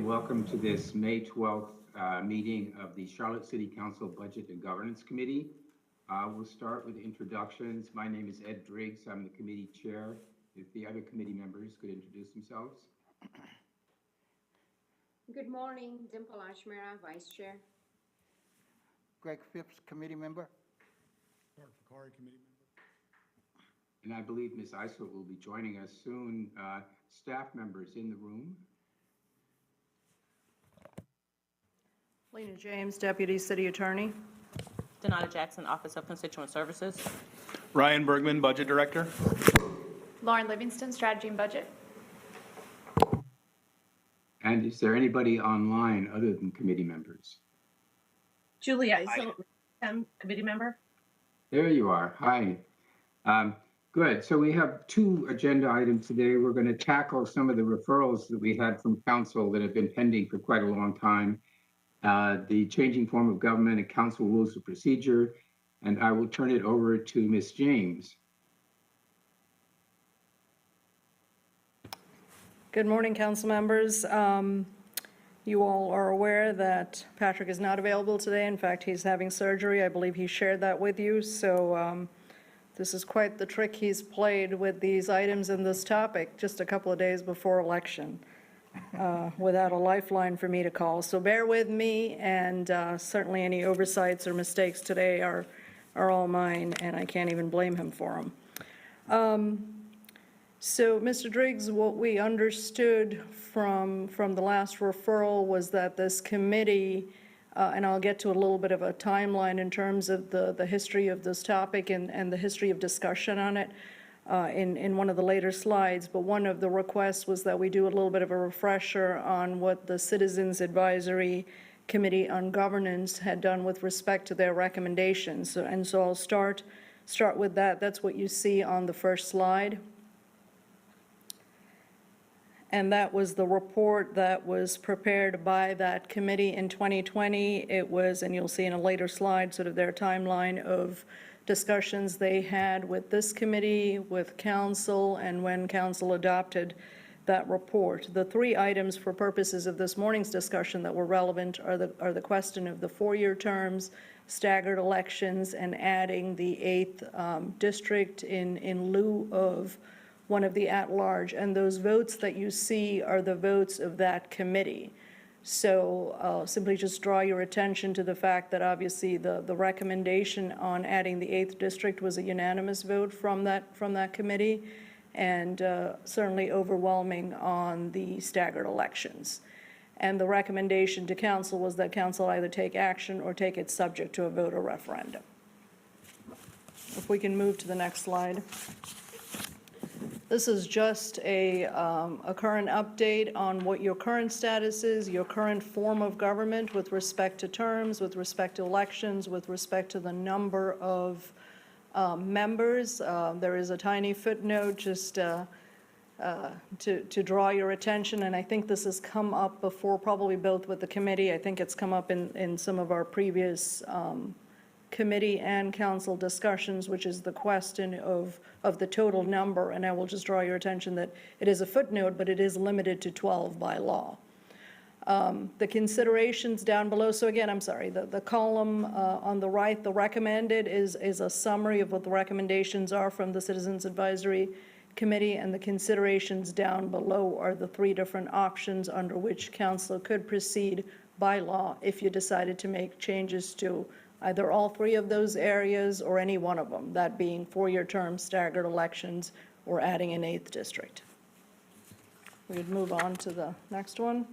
welcome to this May 12th meeting of the Charlotte City Council Budget and Governance Committee. We'll start with introductions. My name is Ed Driggs. I'm the committee chair. If the other committee members could introduce themselves. Good morning, Dimple Ashmera, Vice Chair. Greg Phipps, committee member. Mark Fakari, committee member. And I believe Ms. Eisel will be joining us soon. Staff members in the room. Lena James, Deputy City Attorney. Donata Jackson, Office of Constituent Services. Ryan Bergman, Budget Director. Lauren Livingston, Strategy and Budget. And is there anybody online other than committee members? Julie Eisel, committee member. There you are. Hi. Good. So we have two agenda items today. We're going to tackle some of the referrals that we had from council that have been pending for quite a long time. The changing form of government and council rules of procedure. And I will turn it over to Ms. James. Good morning, council members. You all are aware that Patrick is not available today. In fact, he's having surgery. I believe he shared that with you. So this is quite the trick he's played with these items and this topic just a couple of days before election without a lifeline for me to call. So bear with me, and certainly any oversights or mistakes today are all mine, and I can't even blame him for them. So, Mr. Driggs, what we understood from the last referral was that this committee, and I'll get to a little bit of a timeline in terms of the history of this topic and the history of discussion on it in one of the later slides, but one of the requests was that we do a little bit of a refresher on what the Citizens Advisory Committee on Governance had done with respect to their recommendations. So I'll start with that. That's what you see on the first slide. And that was the report that was prepared by that committee in 2020. It was, and you'll see in a later slide, sort of their timeline of discussions they had with this committee, with council, and when council adopted that report. The three items for purposes of this morning's discussion that were relevant are the question of the four-year terms, staggered elections, and adding the 8th district in lieu of one of the at-large, and those votes that you see are the votes of that committee. So simply just draw your attention to the fact that obviously the recommendation on adding the 8th district was a unanimous vote from that committee, and certainly overwhelming on the staggered elections. And the recommendation to council was that council either take action or take it subject to a vote or referendum. If we can move to the next slide. This is just a current update on what your current status is, your current form of government with respect to terms, with respect to elections, with respect to the number of members. There is a tiny footnote just to draw your attention, and I think this has come up before, probably both with the committee. I think it's come up in some of our previous committee and council discussions, which is the question of the total number. And I will just draw your attention that it is a footnote, but it is limited to 12 by law. The considerations down below, so again, I'm sorry, the column on the right, the recommended is a summary of what the recommendations are from the Citizens Advisory Committee, and the considerations down below are the three different options under which council could proceed by law if you decided to make changes to either all three of those areas or any one of them, that being four-year terms, staggered elections, or adding an 8th district. We would move on to the next one.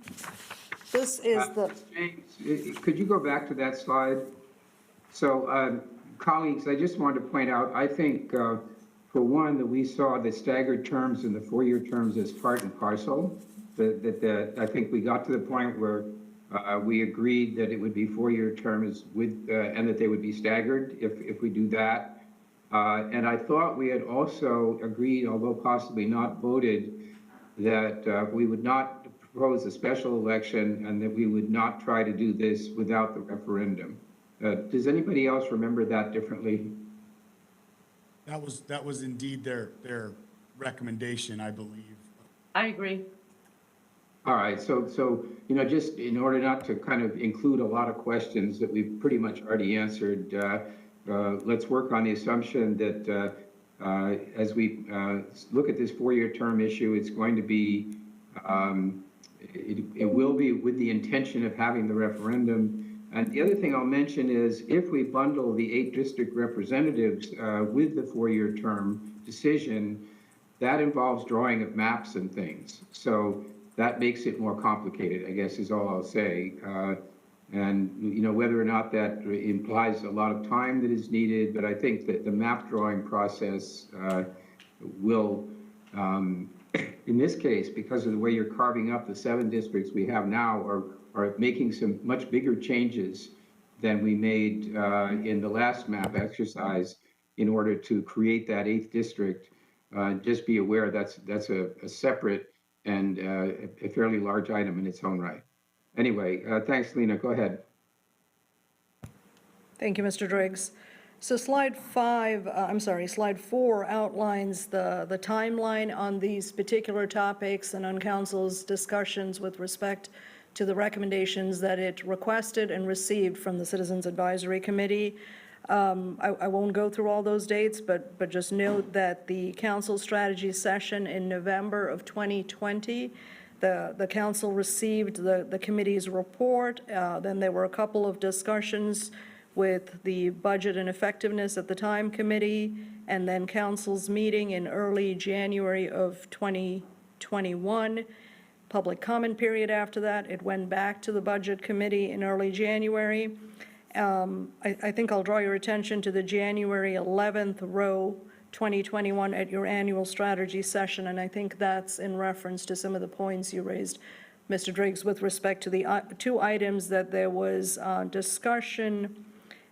This is the... James, could you go back to that slide? So, colleagues, I just wanted to point out, I think, for one, that we saw the staggered terms and the four-year terms as part and parcel. I think we got to the point where we agreed that it would be four-year terms with, and that they would be staggered if we do that. And I thought we had also agreed, although possibly not voted, that we would not propose a special election and that we would not try to do this without the referendum. Does anybody else remember that differently? That was indeed their recommendation, I believe. I agree. All right, so, just in order not to kind of include a lot of questions that we've pretty much already answered, let's work on the assumption that as we look at this four-year term issue, it's going to be, it will be with the intention of having the referendum. And the other thing I'll mention is if we bundle the 8 district representatives with the four-year term decision, that involves drawing of maps and things. So that makes it more complicated, I guess is all I'll say. And whether or not that implies a lot of time that is needed, but I think that the map drawing process will, in this case, because of the way you're carving up the 7 districts we have now, are making some much bigger changes than we made in the last map exercise in order to create that 8th district. Just be aware that's a separate and a fairly large item in its own right. Anyway, thanks, Lena. Go ahead. Thank you, Mr. Driggs. So slide 4 outlines the timeline on these particular topics and on council's discussions with respect to the recommendations that it requested and received from the Citizens Advisory Committee. I won't go through all those dates, but just note that the council strategy session in November of 2020, the council received the committee's report. Then there were a couple of discussions with the Budget and Effectiveness at the Time Committee, and then council's meeting in early January of 2021. Public comment period after that. It went back to the Budget Committee in early January. I think I'll draw your attention to the January 11th row 2021 at your annual strategy session, and I think that's in reference to some of the points you raised, Mr. Driggs, with respect to the 2 items that there was discussion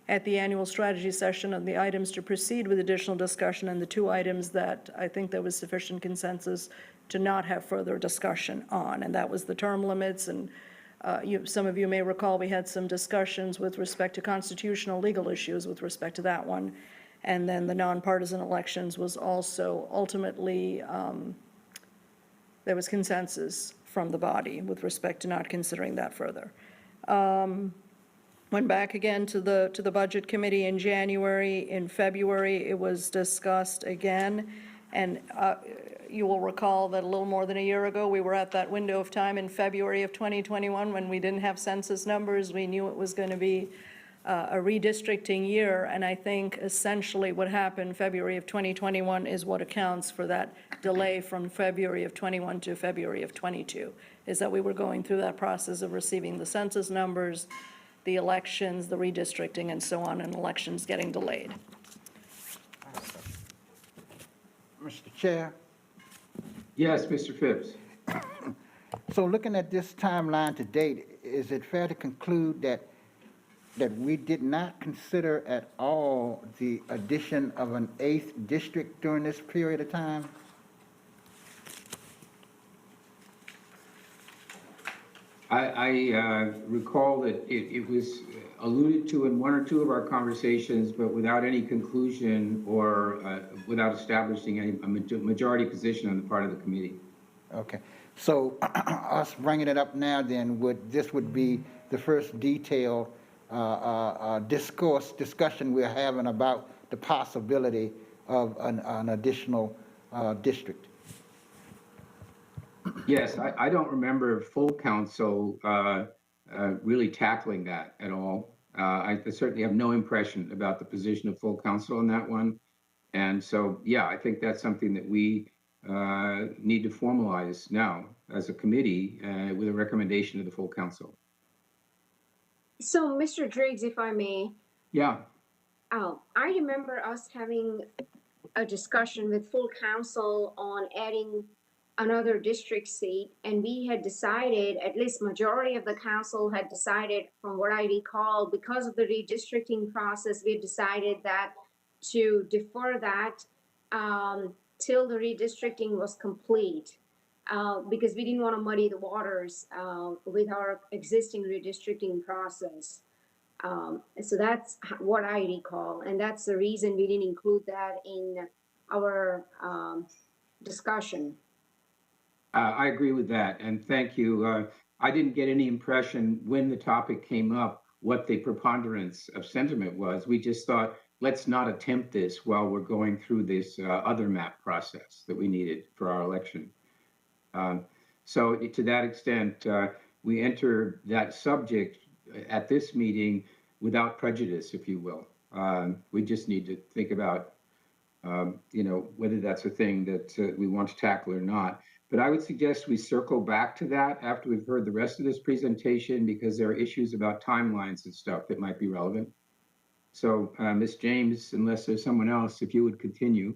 at the annual strategy session on the items to proceed with additional discussion, and the 2 items that I think there was sufficient consensus to not have further discussion on, and that was the term limits. And some of you may recall we had some discussions with respect to constitutional legal issues with respect to that one. And then the nonpartisan elections was also ultimately, there was consensus from the body with respect to not considering that further. Went back again to the Budget Committee in January. In February, it was discussed again. And you will recall that a little more than a year ago, we were at that window of time in February of 2021 when we didn't have census numbers. We knew it was going to be a redistricting year, and I think essentially what happened February of 2021 is what accounts for that delay from February of 21 to February of 22, is that we were going through that process of receiving the census numbers, the elections, the redistricting, and so on, and elections getting delayed. Mr. Chair, Yes, Mr. Phipps. so looking at this timeline to date, is it fair to conclude that we did not consider at all the addition of an 8th district during this period of time? I recall that it was alluded to in 1 or 2 of our conversations, but without any conclusion or without establishing a majority position on the part of the committee. Okay, so us bringing it up now then, this would be the first detailed discussion we're having about the possibility of an additional district. Yes, I don't remember full council really tackling that at all. I certainly have no impression about the position of full council on that one. And so, yeah, I think that's something that we need to formalize now as a committee with a recommendation to the full council. So, Mr. Driggs, if I may, Yeah, I remember us having a discussion with full council on adding another district seat, and we had decided, at least majority of the council had decided, from what I recall, because of the redistricting process, we had decided that to defer that till the redistricting was complete, because we didn't want to muddy the waters with our existing redistricting process. So that's what I recall, and that's the reason we didn't include that in our discussion. I agree with that, and thank you. I didn't get any impression when the topic came up what the preponderance of sentiment was. We just thought, let's not attempt this while we're going through this other map process that we needed for our election. So to that extent, we enter that subject at this meeting without prejudice, if you will. We just need to think about, whether that's a thing that we want to tackle or not. But I would suggest we circle back to that after we've heard the rest of this presentation, because there are issues about timelines and stuff that might be relevant. So, Ms. James, unless there's someone else, if you would continue.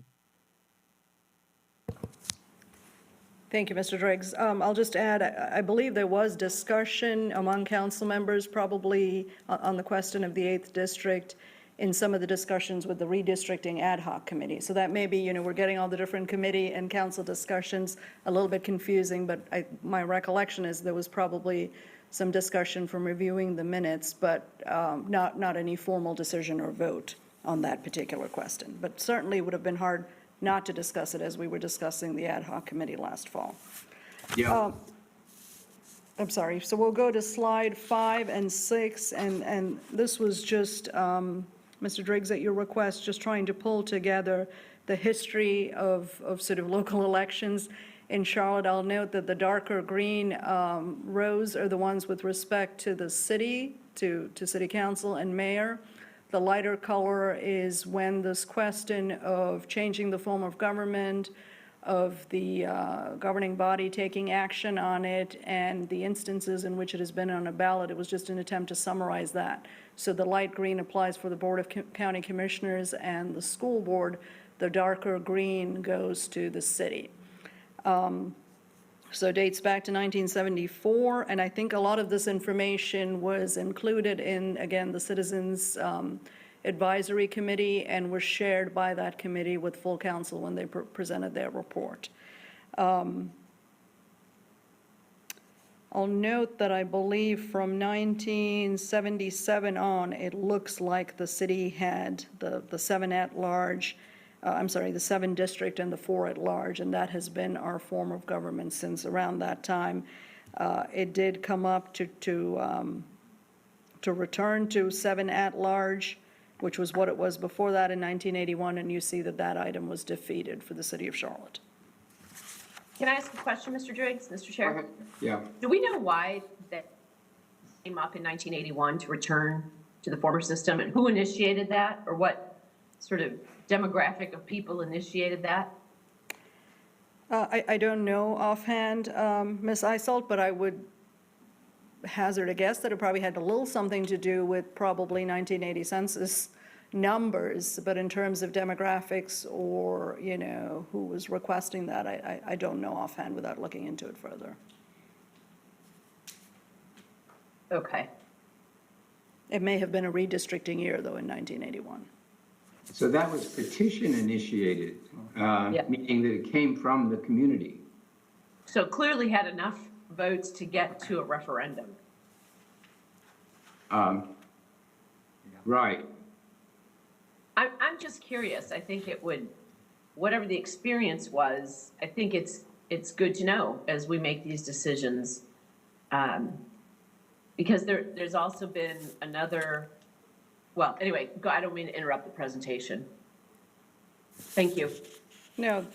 Thank you, Mr. Driggs. I'll just add, I believe there was discussion among council members probably on the question of the 8th district in some of the discussions with the redistricting ad hoc committee. So that may be, we're getting all the different committee and council discussions a little bit confusing, but my recollection is there was probably some discussion from reviewing the minutes, but not any formal decision or vote on that particular question. But certainly would have been hard not to discuss it as we were discussing the ad hoc committee last fall. Yeah. I'm sorry, so we'll go to slide 5 and 6, and this was just, Mr. Driggs, at your request, just trying to pull together the history of sort of local elections in Charlotte. I'll note that the darker green rows are the ones with respect to the city, to city council and mayor. The lighter color is when this question of changing the form of government, of the governing body taking action on it, and the instances in which it has been on a ballot. It was just an attempt to summarize that. So the light green applies for the Board of County Commissioners and the school board. The darker green goes to the city. So dates back to 1974, and I think a lot of this information was included in, again, the Citizens Advisory Committee, and was shared by that committee with full council when they presented their report. I'll note that I believe from 1977 on, it looks like the city had the 7 at-large, the 7 district and the 4 at-large, and that has been our form of government since around that time. It did come up to return to 7 at-large, which was what it was before that in 1981, and you see that that item was defeated for the city of Charlotte. Can I ask a question, Mr. Driggs, Mr. Chair? Yeah. Do we know why that came up in 1981 to return to the former system, and who initiated that, or what sort of demographic of people initiated that? I don't know offhand, Ms. Isolt, but I would hazard a guess that it probably had a little something to do with probably 1980 census numbers, but in terms of demographics or, who was requesting that, I don't know offhand without looking into it further. Okay. It may have been a redistricting year, though, in 1981. So that was petition initiated, meaning that it came from the community. So clearly had enough votes to get to a referendum. Right. I'm just curious. I think it would, whatever the experience was, I think it's good to know as we make these decisions. Because there's also been another, well, anyway, I don't mean to interrupt the presentation. Thank you. No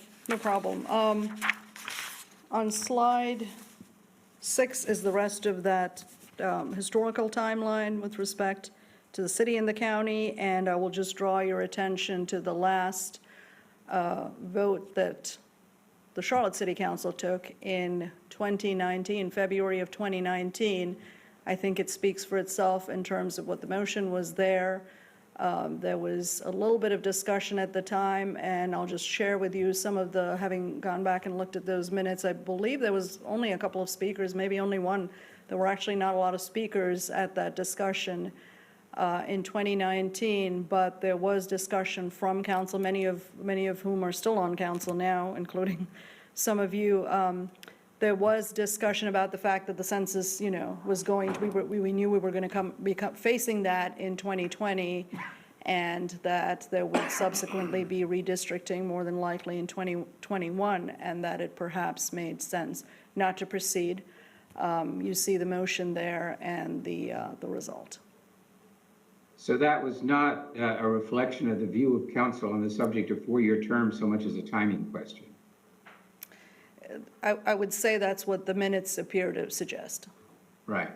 problem. On slide 6 is the rest of that historical timeline with respect to the city and the county, and I will just draw your attention to the last vote that the Charlotte City Council took in 2019, February of 2019. I think it speaks for itself in terms of what the motion was there. There was a little bit of discussion at the time, and I'll just share with you some of the, having gone back and looked at those minutes, I believe there was only a couple of speakers, maybe only one. There were actually not a lot of speakers at that discussion in 2019, but there was discussion from council, many of whom are still on council now, including some of you. There was discussion about the fact that the census, was going to, we knew we were going to be facing that in 2020, and that there would subsequently be redistricting more than likely in 2021, and that it perhaps made sense not to proceed. You see the motion there and the result. So that was not a reflection of the view of council on the subject of four-year terms so much as a timing question. I would say that's what the minutes appear to suggest. Right.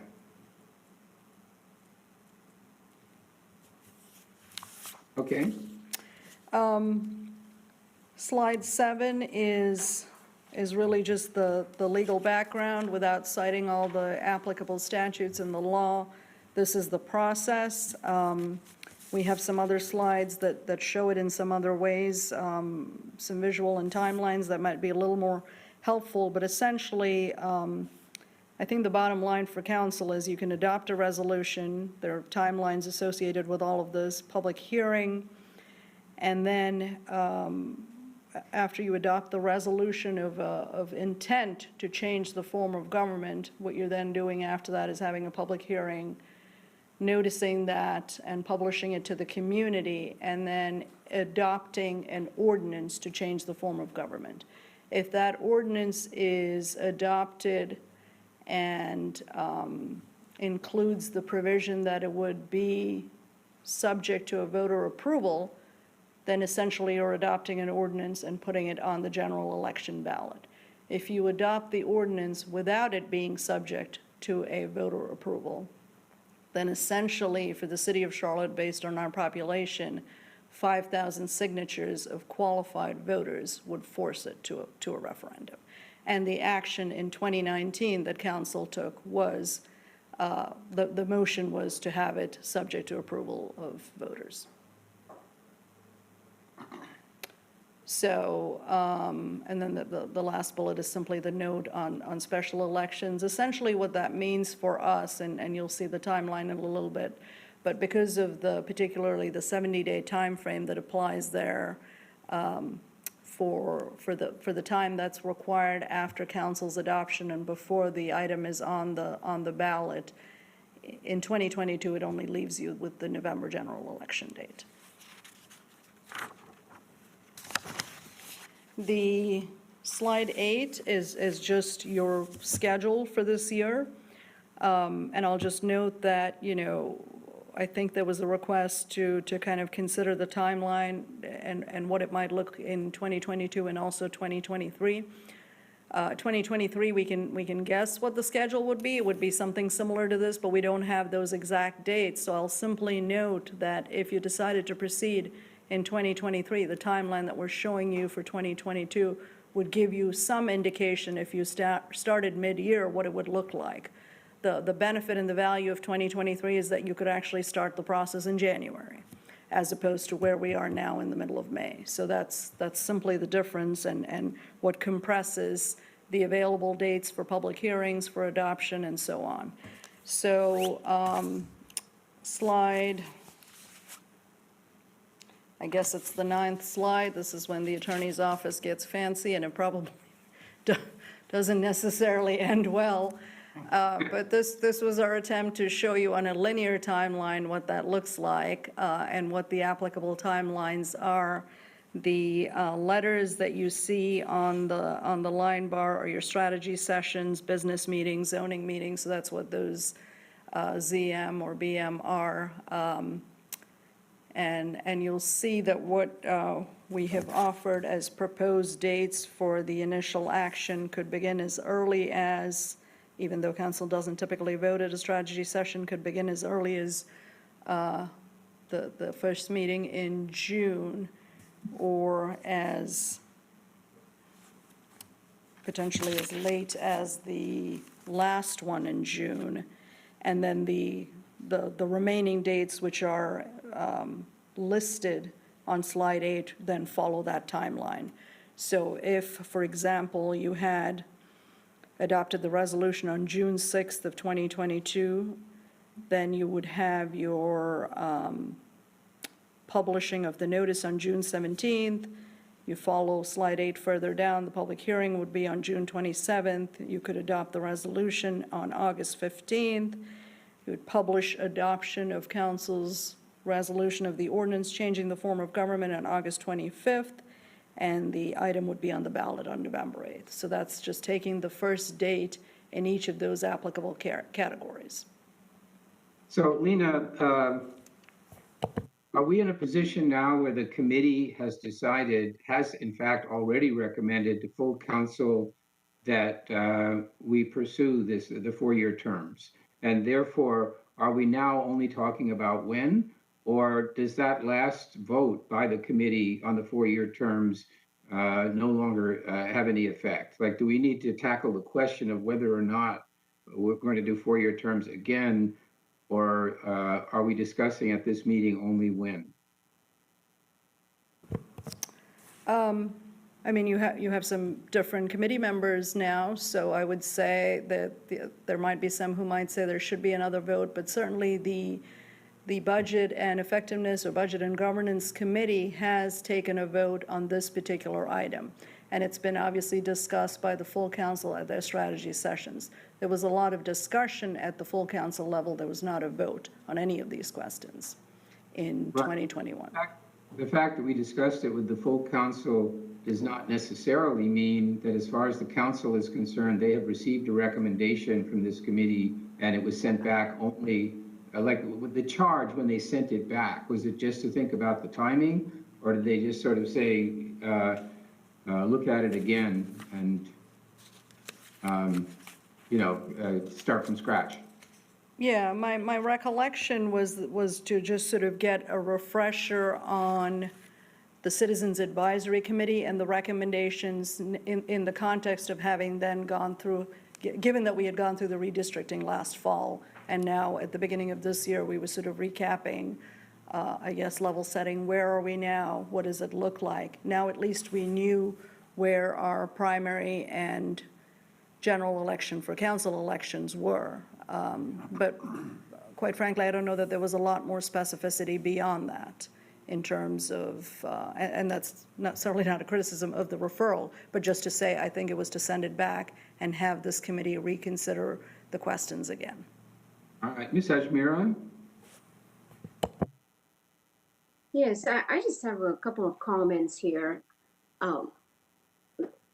Okay. Slide 7 is really just the legal background without citing all the applicable statutes in the law. This is the process. We have some other slides that show it in some other ways, some visual and timelines that might be a little more helpful, but essentially, I think the bottom line for council is you can adopt a resolution, there are timelines associated with all of this, public hearing, and then after you adopt the resolution of intent to change the form of government, what you're then doing after that is having a public hearing, noticing that and publishing it to the community, and then adopting an ordinance to change the form of government. If that ordinance is adopted and includes the provision that it would be subject to a voter approval, then essentially you're adopting an ordinance and putting it on the general election ballot. If you adopt the ordinance without it being subject to a voter approval, then essentially for the city of Charlotte, based on our population, 5,000 signatures of qualified voters would force it to a referendum. And the action in 2019 that council took was, the motion was to have it subject to approval of voters. So, and then the last bullet is simply the note on special elections. Essentially what that means for us, and you'll see the timeline in a little bit, but because of particularly the 70-day time frame that applies there, for the time that's required after council's adoption and before the item is on the ballot, in 2022 it only leaves you with the November general election date. The slide 8 is just your schedule for this year. And I'll just note that, I think there was a request to kind of consider the timeline and what it might look in 2022 and also 2023. 2023, we can guess what the schedule would be. It would be something similar to this, but we don't have those exact dates. So I'll simply note that if you decided to proceed in 2023, the timeline that we're showing you for 2022 would give you some indication if you started mid-year what it would look like. The benefit and the value of 2023 is that you could actually start the process in January, as opposed to where we are now in the middle of May. So that's simply the difference and what compresses the available dates for public hearings, for adoption, and so on. So slide, I guess it's the 9th slide. This is when the attorney's office gets fancy, and it probably doesn't necessarily end well. But this was our attempt to show you on a linear timeline what that looks like and what the applicable timelines are. The letters that you see on the line bar are your strategy sessions, business meetings, zoning meetings. So that's what those ZM or BM are. And you'll see that what we have offered as proposed dates for the initial action could begin as early as, even though council doesn't typically vote at a strategy session, could begin as early as the first meeting in June, or as potentially as late as the last one in June. And then the remaining dates, which are listed on slide 8, then follow that timeline. So if, for example, you had adopted the resolution on June 6th of 2022, then you would have your publishing of the notice on June 17th. You follow slide 8 further down, the public hearing would be on June 27th. You could adopt the resolution on August 15th. You would publish adoption of council's resolution of the ordinance changing the form of government on August 25th, and the item would be on the ballot on November 8th. So that's just taking the first date in each of those applicable categories. So Lena, are we in a position now where the committee has in fact already recommended to full council that we pursue the 4-year terms? And therefore, are we now only talking about when? Or does that last vote by the committee on the 4-year terms no longer have any effect? Like, do we need to tackle the question of whether or not we're going to do 4-year terms again? Or are we discussing at this meeting only when? I mean, you have some different committee members now, so I would say that there might be some who might say there should be another vote, but certainly the Budget and Effectiveness or Budget and Governance Committee has taken a vote on this particular item, and it's been obviously discussed by the full council at their strategy sessions. There was a lot of discussion at the full council level. There was not a vote on any of these questions in Right. 2021. The fact that we discussed it with the full council does not necessarily mean that as far as the council is concerned, they have received a recommendation from this committee and it was sent back only, like with the charge when they sent it back, was it just to think about the timing? Or did they just sort of say, look at it again and, start from scratch? Yeah, my recollection was to just sort of get a refresher on the Citizens Advisory Committee and the recommendations in the context of having then gone through, given that we had gone through the redistricting last fall, and now at the beginning of this year, we were sort of recapping, I guess, level setting, where are we now? What does it look like? Now at least we knew where our primary and general election for council elections were. But quite frankly, I don't know that there was a lot more specificity beyond that in terms of, and that's certainly not a criticism of the referral, but just to say, I think it was to send it back and have this committee reconsider the questions again. All right, Ms. Ajmira? Yes, I just have a couple of comments here.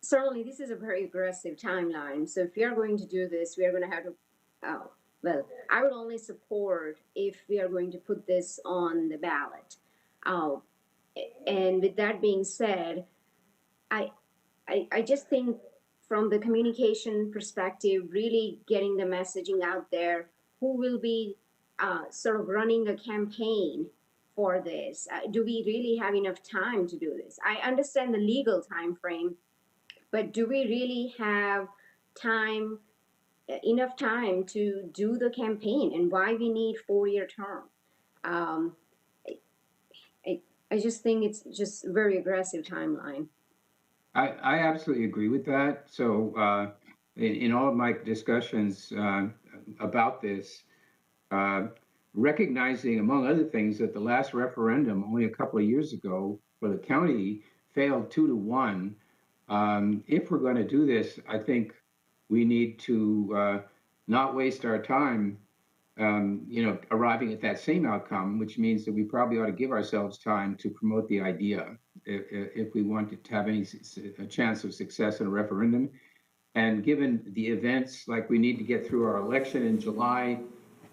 Certainly, this is a very aggressive timeline. So if we are going to do this, we are going to have to, well, I would only support if we are going to put this on the ballot. And with that being said, I just think from the communication perspective, really getting the messaging out there, who will be sort of running a campaign for this? Do we really have enough time to do this? I understand the legal time frame, but do we really have enough time to do the campaign, and why we need 4-year term? I just think it's just a very aggressive timeline. I absolutely agree with that. So in all of my discussions about this, recognizing, among other things, that the last referendum only a couple of years ago for the county failed 2-1. If we're going to do this, I think we need to not waste our time, arriving at that same outcome, which means that we probably ought to give ourselves time to promote the idea if we want to have a chance of success in a referendum. And given the events, like we need to get through our election in July,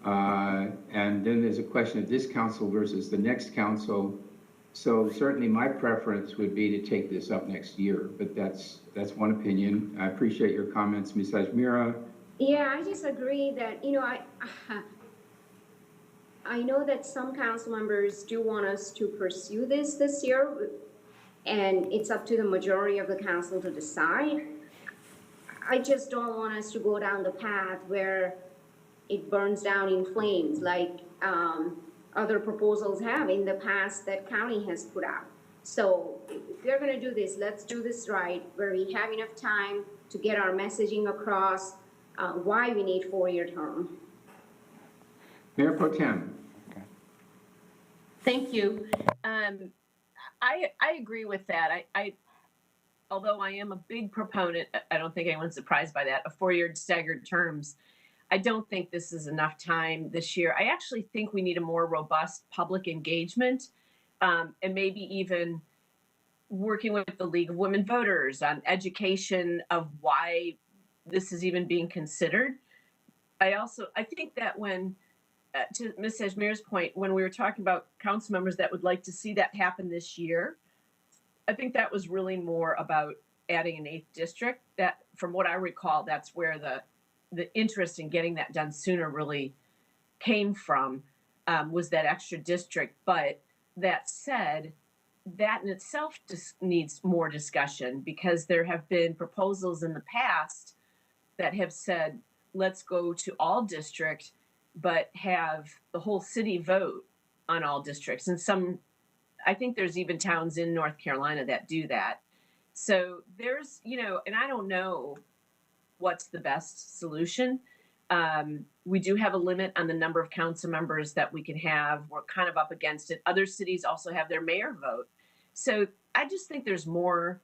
and then there's a question of this council versus the next council. So certainly my preference would be to take this up next year, but that's one opinion. I appreciate your comments, Ms. Ajmira. Yeah, I just agree that, I know that some council members do want us to pursue this year, and it's up to the majority of the council to decide. I just don't want us to go down the path where it burns down in flames like other proposals have in the past that county has put out. So if we're going to do this, let's do this right, where we have enough time to get our messaging across, why we need 4-year term. Mayor Pro Tem. Thank you. I agree with that. Although I am a big proponent, I don't think anyone's surprised by that, of 4-year staggered terms. I don't think this is enough time this year. I actually think we need a more robust public engagement, and maybe even working with the League of Women Voters on education of why this is even being considered. I think that when, to Ms. Ajmir's point, when we were talking about council members that would like to see that happen this year, I think that was really more about adding an 8th district. That, from what I recall, that's where the interest in getting that done sooner really came from, was that extra district. But that said, that in itself just needs more discussion, because there have been proposals in the past that have said, let's go to all district, but have the whole city vote on all districts. And I think there's even towns in North Carolina that do that. So there's, and I don't know what's the best solution. We do have a limit on the number of council members that we can have. We're kind of up against it. Other cities also have their mayor vote. So I just think there's more.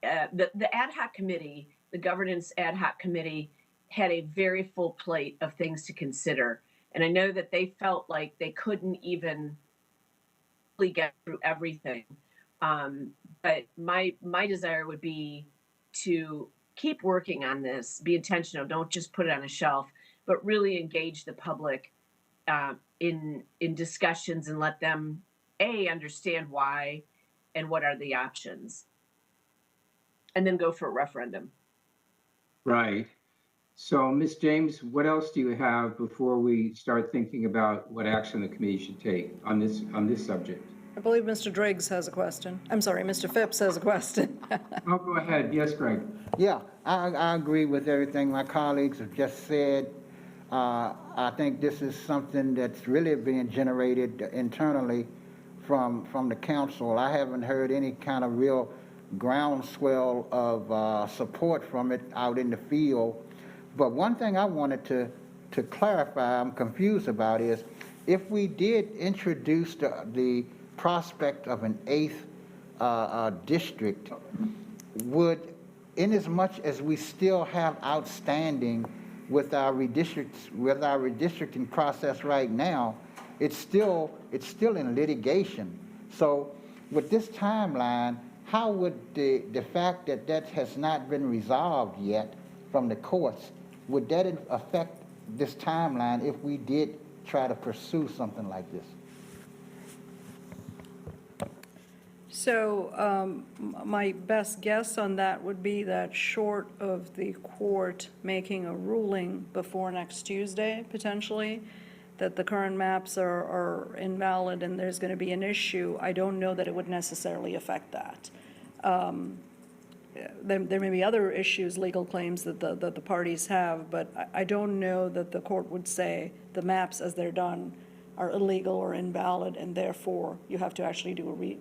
The ad hoc committee, the governance ad hoc committee, had a very full plate of things to consider. And I know that they felt like they couldn't even really get through everything. But my desire would be to keep working on this, be intentional, don't just put it on a shelf, but really engage the public in discussions and let them understand why and what are the options, and then go for a referendum. Right. So, Ms. James, what else do you have before we start thinking about what action the committee should take on this subject? I believe Mr. Driggs has a question. I'm sorry, Mr. Phipps has a question. Oh, go ahead. Yes, Greg. Yeah, I agree with everything my colleagues have just said. I think this is something that's really being generated internally from the council. I haven't heard any kind of real groundswell of support from it out in the field. But one thing I wanted to clarify, I'm confused about, is if we did introduce the prospect of an 8th district, would, inasmuch as we still have outstanding with our redistricting process right now, it's still in litigation. So with this timeline, how would the fact that has not been resolved yet from the courts, would that affect this timeline if we did try to pursue something like this? So my best guess on that would be that short of the court making a ruling before next Tuesday, potentially, that the current maps are invalid and there's going to be an issue, I don't know that it would necessarily affect that. There may be other issues, legal claims that the parties have, but I don't know that the court would say the maps as they're done are illegal or invalid, and therefore you have to actually do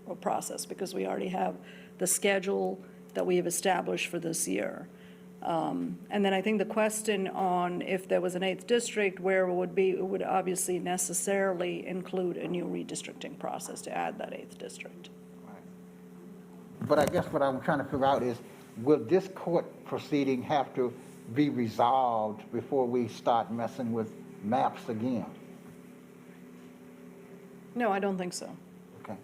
a process, because we already have the schedule that we have established for this year. And then I think the question on if there was an 8th district, where it would be, it would obviously necessarily include a new redistricting process to add that 8th district. But I guess what I'm trying to figure out is, will this court proceeding have to be resolved before we start messing with maps again? No, I don't think so. Okay.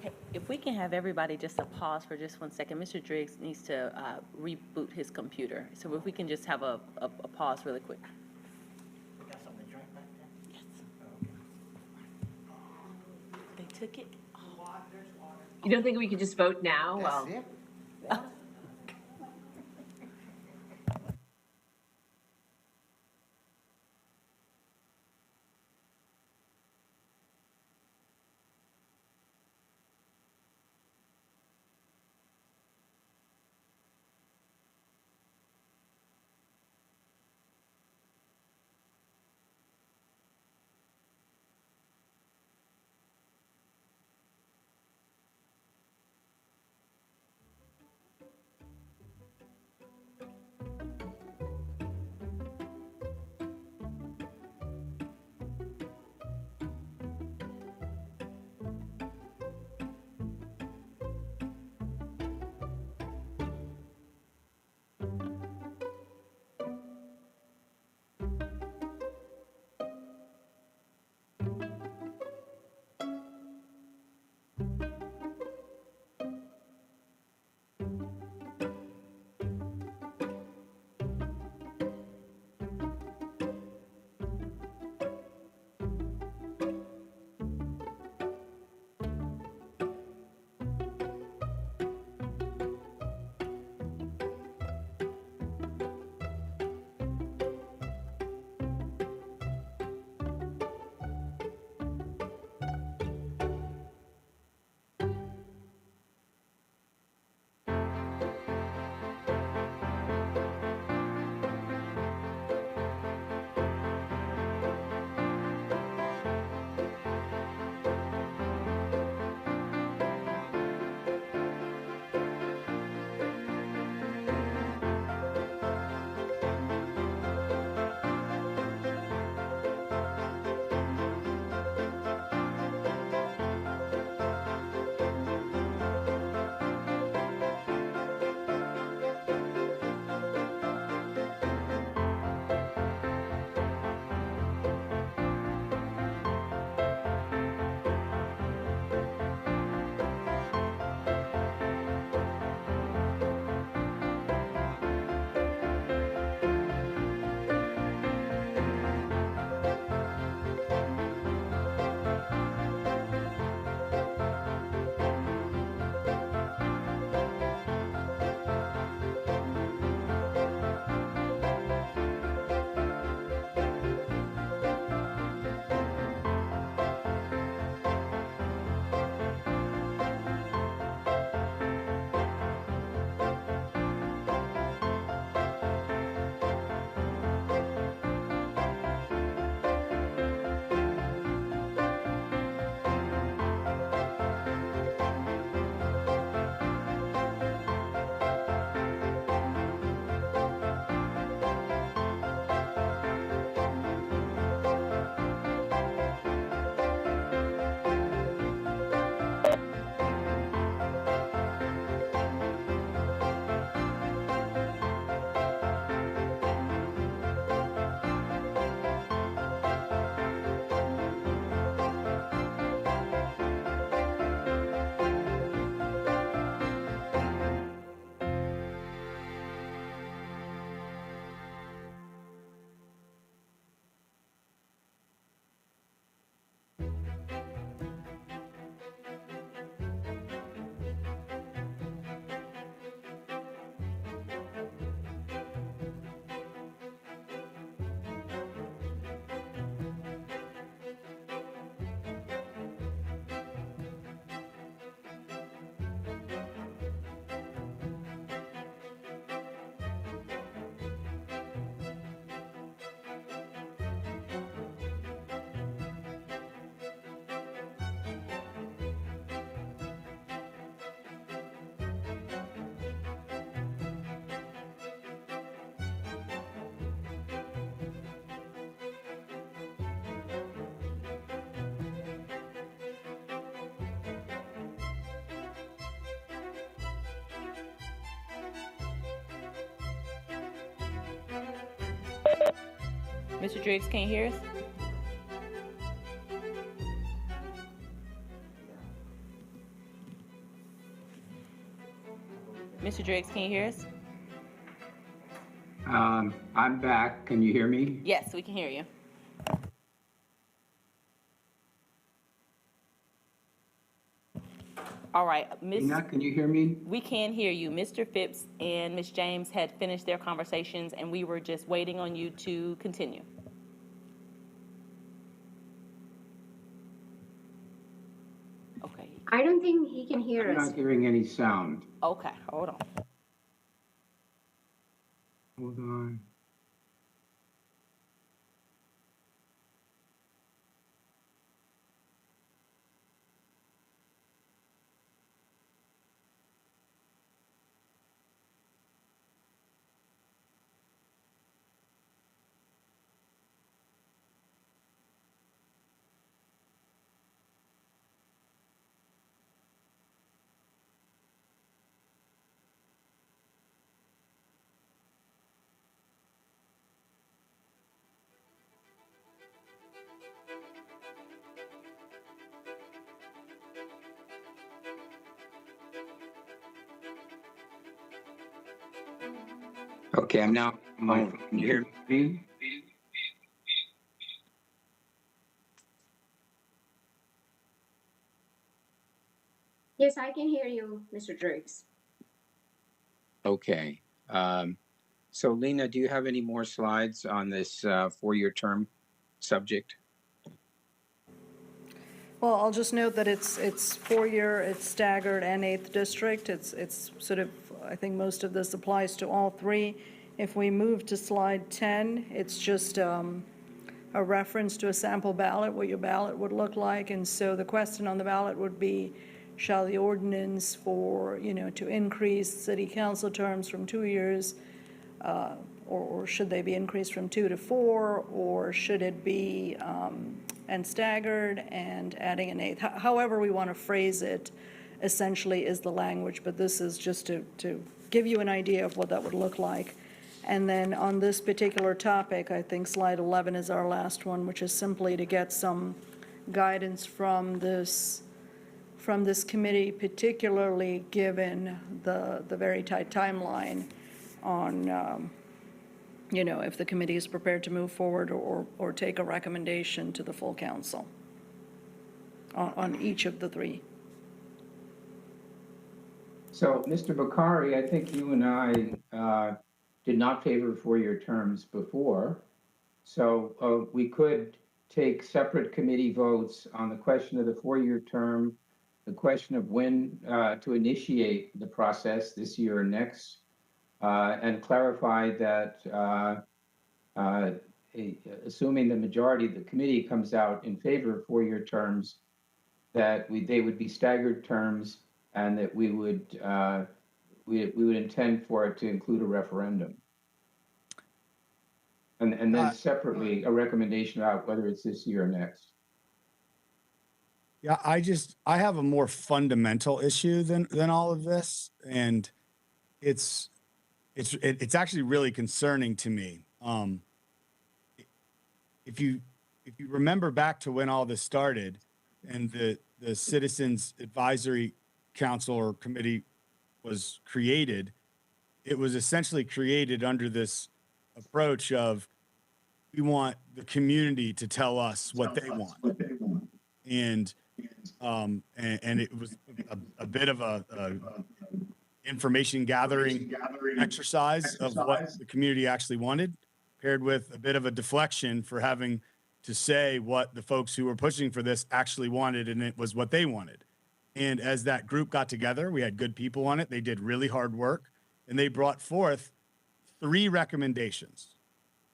Hey, if we can have everybody just a pause for just 1 second. Mr. Driggs needs to reboot his computer. So if we can just have a pause really quick. Yes. They took it? You don't think we could just vote now? That's Well, it? Mr. Driggs, can you hear us? Mr. Driggs, can you hear us? I'm back. Can you hear me? Yes, we can hear you. All right, Lena, can you hear me? we can hear you. Mr. Phipps and Ms. James had finished their conversations, and we were just waiting on you to continue. Okay, I don't think he can hear I'm us. not hearing any sound. okay, hold on. Hold on. Okay, I'm now on my phone. Can you hear me? Yes, I can hear you, Mr. Driggs. Okay. So Lena, do you have any more slides on this four-year term subject? Well, I'll just note that it's 4-year, it's staggered, and 8th district. It's sort of, I think most of this applies to all three. If we move to slide 10, it's just a reference to a sample ballot, what your ballot would look like. And so the question on the ballot would be, shall the ordinance for, to increase city council terms from 2 years, or should they be increased from 2 to 4, or should it be and staggered and adding an 8th? However we want to phrase it, essentially is the language, but this is just to give you an idea of what that would look like. And then on this particular topic, I think slide 11 is our last one, which is simply to get some guidance from this committee, particularly given the very tight timeline on, if the committee is prepared to move forward or take a recommendation to the full council on each of the three. So, Mr. Bakari, I think you and I did not favor four-year terms before. So we could take separate committee votes on the question of the four-year term, the question of when to initiate the process this year or next, and clarify that assuming the majority of the committee comes out in favor of four-year terms, that they would be staggered terms, and that we would intend for it to include a referendum. And then separately, a recommendation about whether it's this year or next. Yeah, I have a more fundamental issue than all of this, and it's actually really concerning to me. If you remember back to when all this started, and the Citizens Advisory Council or Committee was created, it was essentially created under this approach of, we want the community to tell us what they want. And it was a bit of a information gathering exercise of what the community actually wanted, paired with a bit of a deflection for having to say what the folks who were pushing for this actually wanted, and it was what they wanted. And as that group got together, we had good people on it. They did really hard work, and they brought forth 3 recommendations.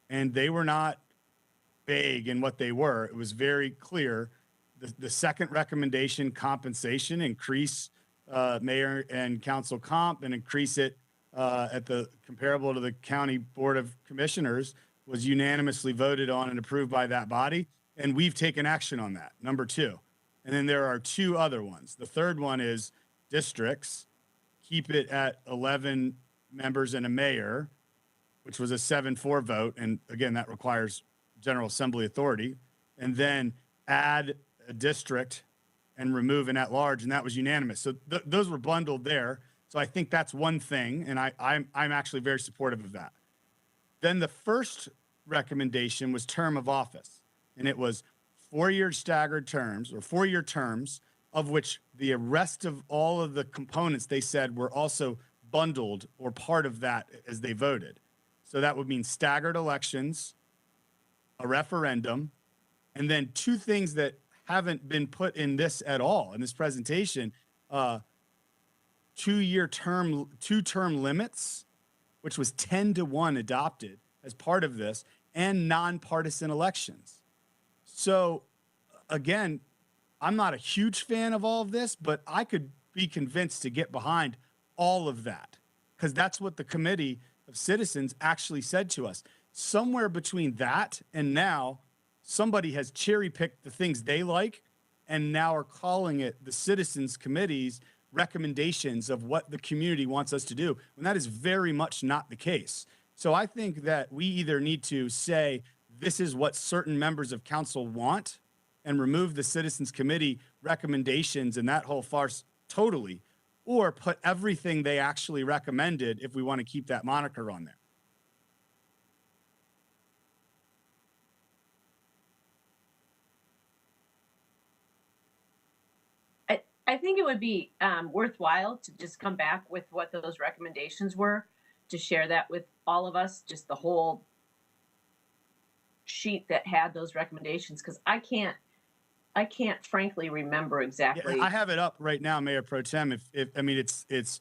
And they were not vague in what they were. It was very clear. The second recommendation, compensation, increase mayor and council comp and increase it at the comparable to the county board of commissioners, was unanimously voted on and approved by that body. And we've taken action on that, number 2. And then there are 2 other ones. The third one is districts, keep it at 11 members and a mayor, which was a 7-4 vote. And again, that requires General Assembly authority, and then add a district and remove an at-large, and that was unanimous. So those were bundled there. So I think that's one thing, and I'm actually very supportive of that. Then the first recommendation was term of office, and it was 4-year staggered terms or 4-year terms, of which the rest of all of the components they said were also bundled or part of that as they voted. So that would mean staggered elections, a referendum, and then two things that haven't been put in this at all in this presentation, 2-year term, 2-term limits, which was 10-1 adopted as part of this, and nonpartisan elections. So again, I'm not a huge fan of all of this, but I could be convinced to get behind all of that, because that's what the Committee of Citizens actually said to us. Somewhere between that and now, somebody has cherry picked the things they like and now are calling it the Citizens Committee's recommendations of what the community wants us to do, when that is very much not the case. So I think that we either need to say this is what certain members of council want and remove the Citizens Committee recommendations and that whole farce totally, or put everything they actually recommended if we want to keep that moniker on there. I think it would be worthwhile to just come back with what those recommendations were, to share that with all of us, just the whole sheet that had those recommendations, because I can't frankly remember exactly. Yeah, I have it up right now, Mayor Pro Tem. If I mean, it's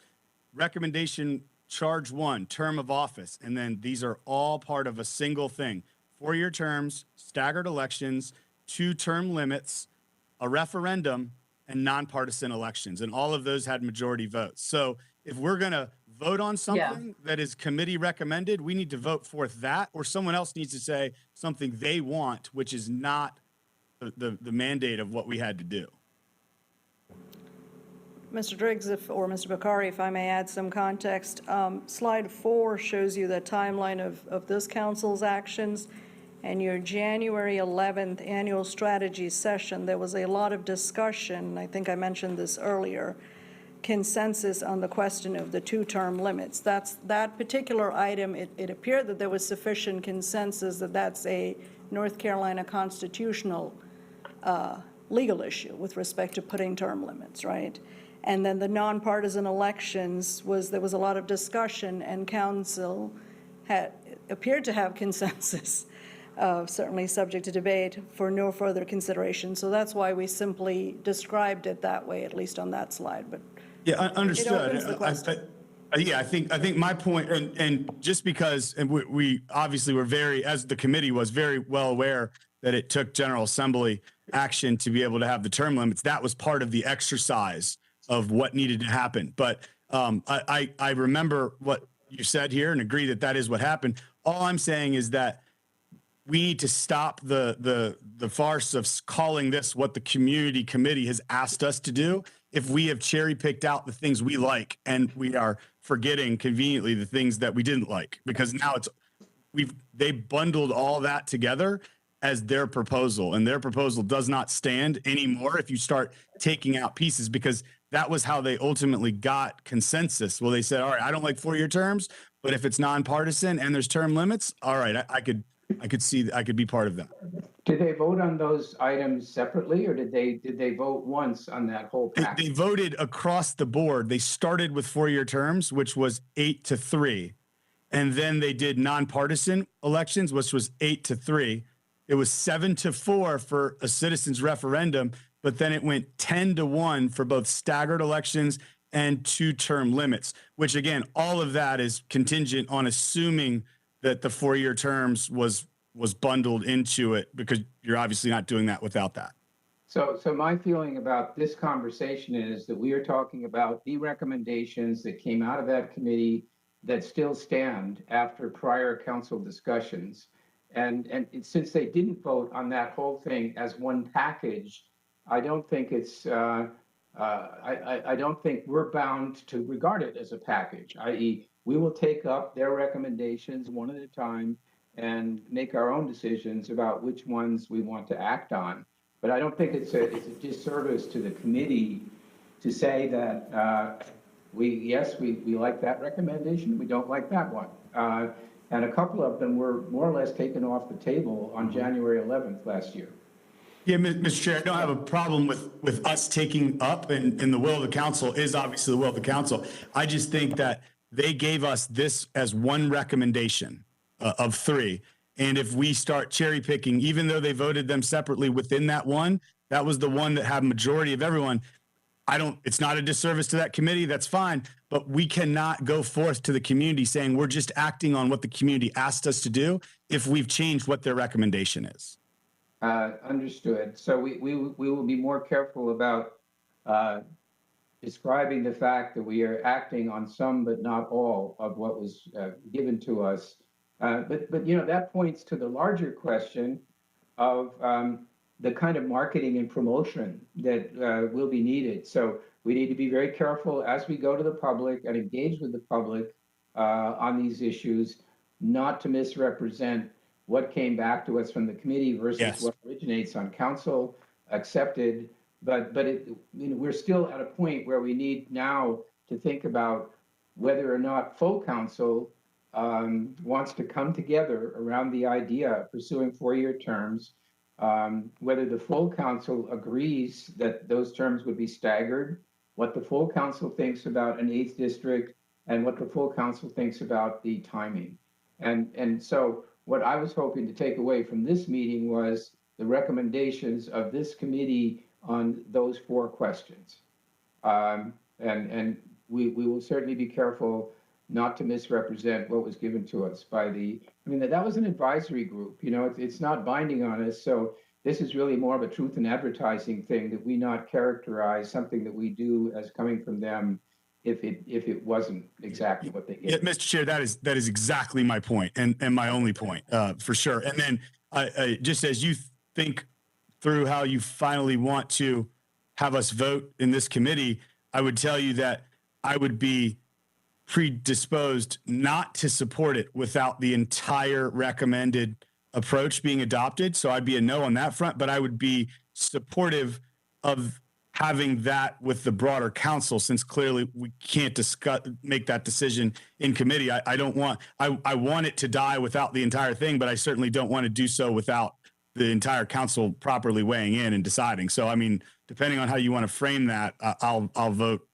recommendation charge 1, term of office, and then these are all part of a single thing: 4-year terms, staggered elections, 2-term limits, a referendum, and nonpartisan elections. And all of those had majority votes. So if we're going to vote on something that is committee recommended, we need to vote for that, or someone else needs to say something they want, which is not the mandate of what we had to do. Mr. Driggs, or Mr. Bakari, if I may add some context, slide 4 shows you the timeline of this council's actions. And your January 11th annual strategy session, there was a lot of discussion, I think I mentioned this earlier, consensus on the question of the 2-term limits. That particular item, it appeared that there was sufficient consensus that that's a North Carolina constitutional legal issue with respect to putting term limits, right? And then the nonpartisan elections there was a lot of discussion, and council appeared to have consensus, certainly subject to debate, for no further consideration. So that's why we simply described it that way, at least on that slide. But yeah, understood. It opens the question. Yeah, I think my point, and just because, and we obviously were as the committee was very well aware that it took General Assembly action to be able to have the term limits. That was part of the exercise of what needed to happen. But I remember what you said here and agree that that is what happened. All I'm saying is that we need to stop the farce of calling this what the community committee has asked us to do. If we have cherry picked out the things we like and we are forgetting conveniently the things that we didn't like, because now they bundled all that together as their proposal, and their proposal does not stand anymore if you start taking out pieces, because that was how they ultimately got consensus. Well, they said, all right, I don't like 4-year terms, but if it's nonpartisan and there's term limits, all right, I could be part of that. Did they vote on those items separately, or did they vote once on that whole package? They voted across the board. They started with 4-year terms, which was 8-3. And then they did nonpartisan elections, which was 8-3. It was 7-4 for a citizens referendum, but then it went 10-1 for both staggered elections and 2-term limits, which again, all of that is contingent on assuming that the 4-year terms was bundled into it, because you're obviously not doing that without that. So my feeling about this conversation is that we are talking about the recommendations that came out of that committee that still stand after prior council discussions. And since they didn't vote on that whole thing as one package, I don't think it's, I don't think we're bound to regard it as a package, i.e., we will take up their recommendations one at a time and make our own decisions about which ones we want to act on. But I don't think it's a disservice to the committee to say that yes, we like that recommendation, we don't like that one. And a couple of them were more or less taken off the table on January 11th last year. Yeah, Mr. Chair, I don't have a problem with us taking up, and the will of the council is obviously the will of the council. I just think that they gave us this as one recommendation of three. And if we start cherry picking, even though they voted them separately within that one, that was the one that had majority of everyone. It's not a disservice to that committee, that's fine, but we cannot go forth to the community saying we're just acting on what the community asked us to do if we've changed what their recommendation is. Understood. So we will be more careful about describing the fact that we are acting on some but not all of what was given to us. But that points to the larger question of the kind of marketing and promotion that will be needed. So we need to be very careful as we go to the public and engage with the public on these issues, not to misrepresent what came back to us from the committee versus what originates on council, accepted. But we're still at a point where we need now to think about whether or not full council wants to come together around the idea of pursuing 4-year terms, whether the full council agrees that those terms would be staggered, what the full council thinks about an 8th district, and what the full council thinks about the timing. And so what I was hoping to take away from this meeting was the recommendations of this committee on those 4 questions. And we will certainly be careful not to misrepresent what was given to us by that was an advisory group, it's not binding on us. So this is really more of a truth in advertising thing, that we not characterize something that we do as coming from them if it wasn't exactly what they gave. Yeah, Mr. Chair, that is exactly my point and my only point, for sure. And then I just as you think through how you finally want to have us vote in this committee, I would tell you that I would be predisposed not to support it without the entire recommended approach being adopted. So I'd be a no on that front, but I would be supportive of having that with the broader council, since clearly we can't make that decision in committee. I want it to die without the entire thing, but I certainly don't want to do so without the entire council properly weighing in and deciding. So, depending on how you want to frame that, I'll vote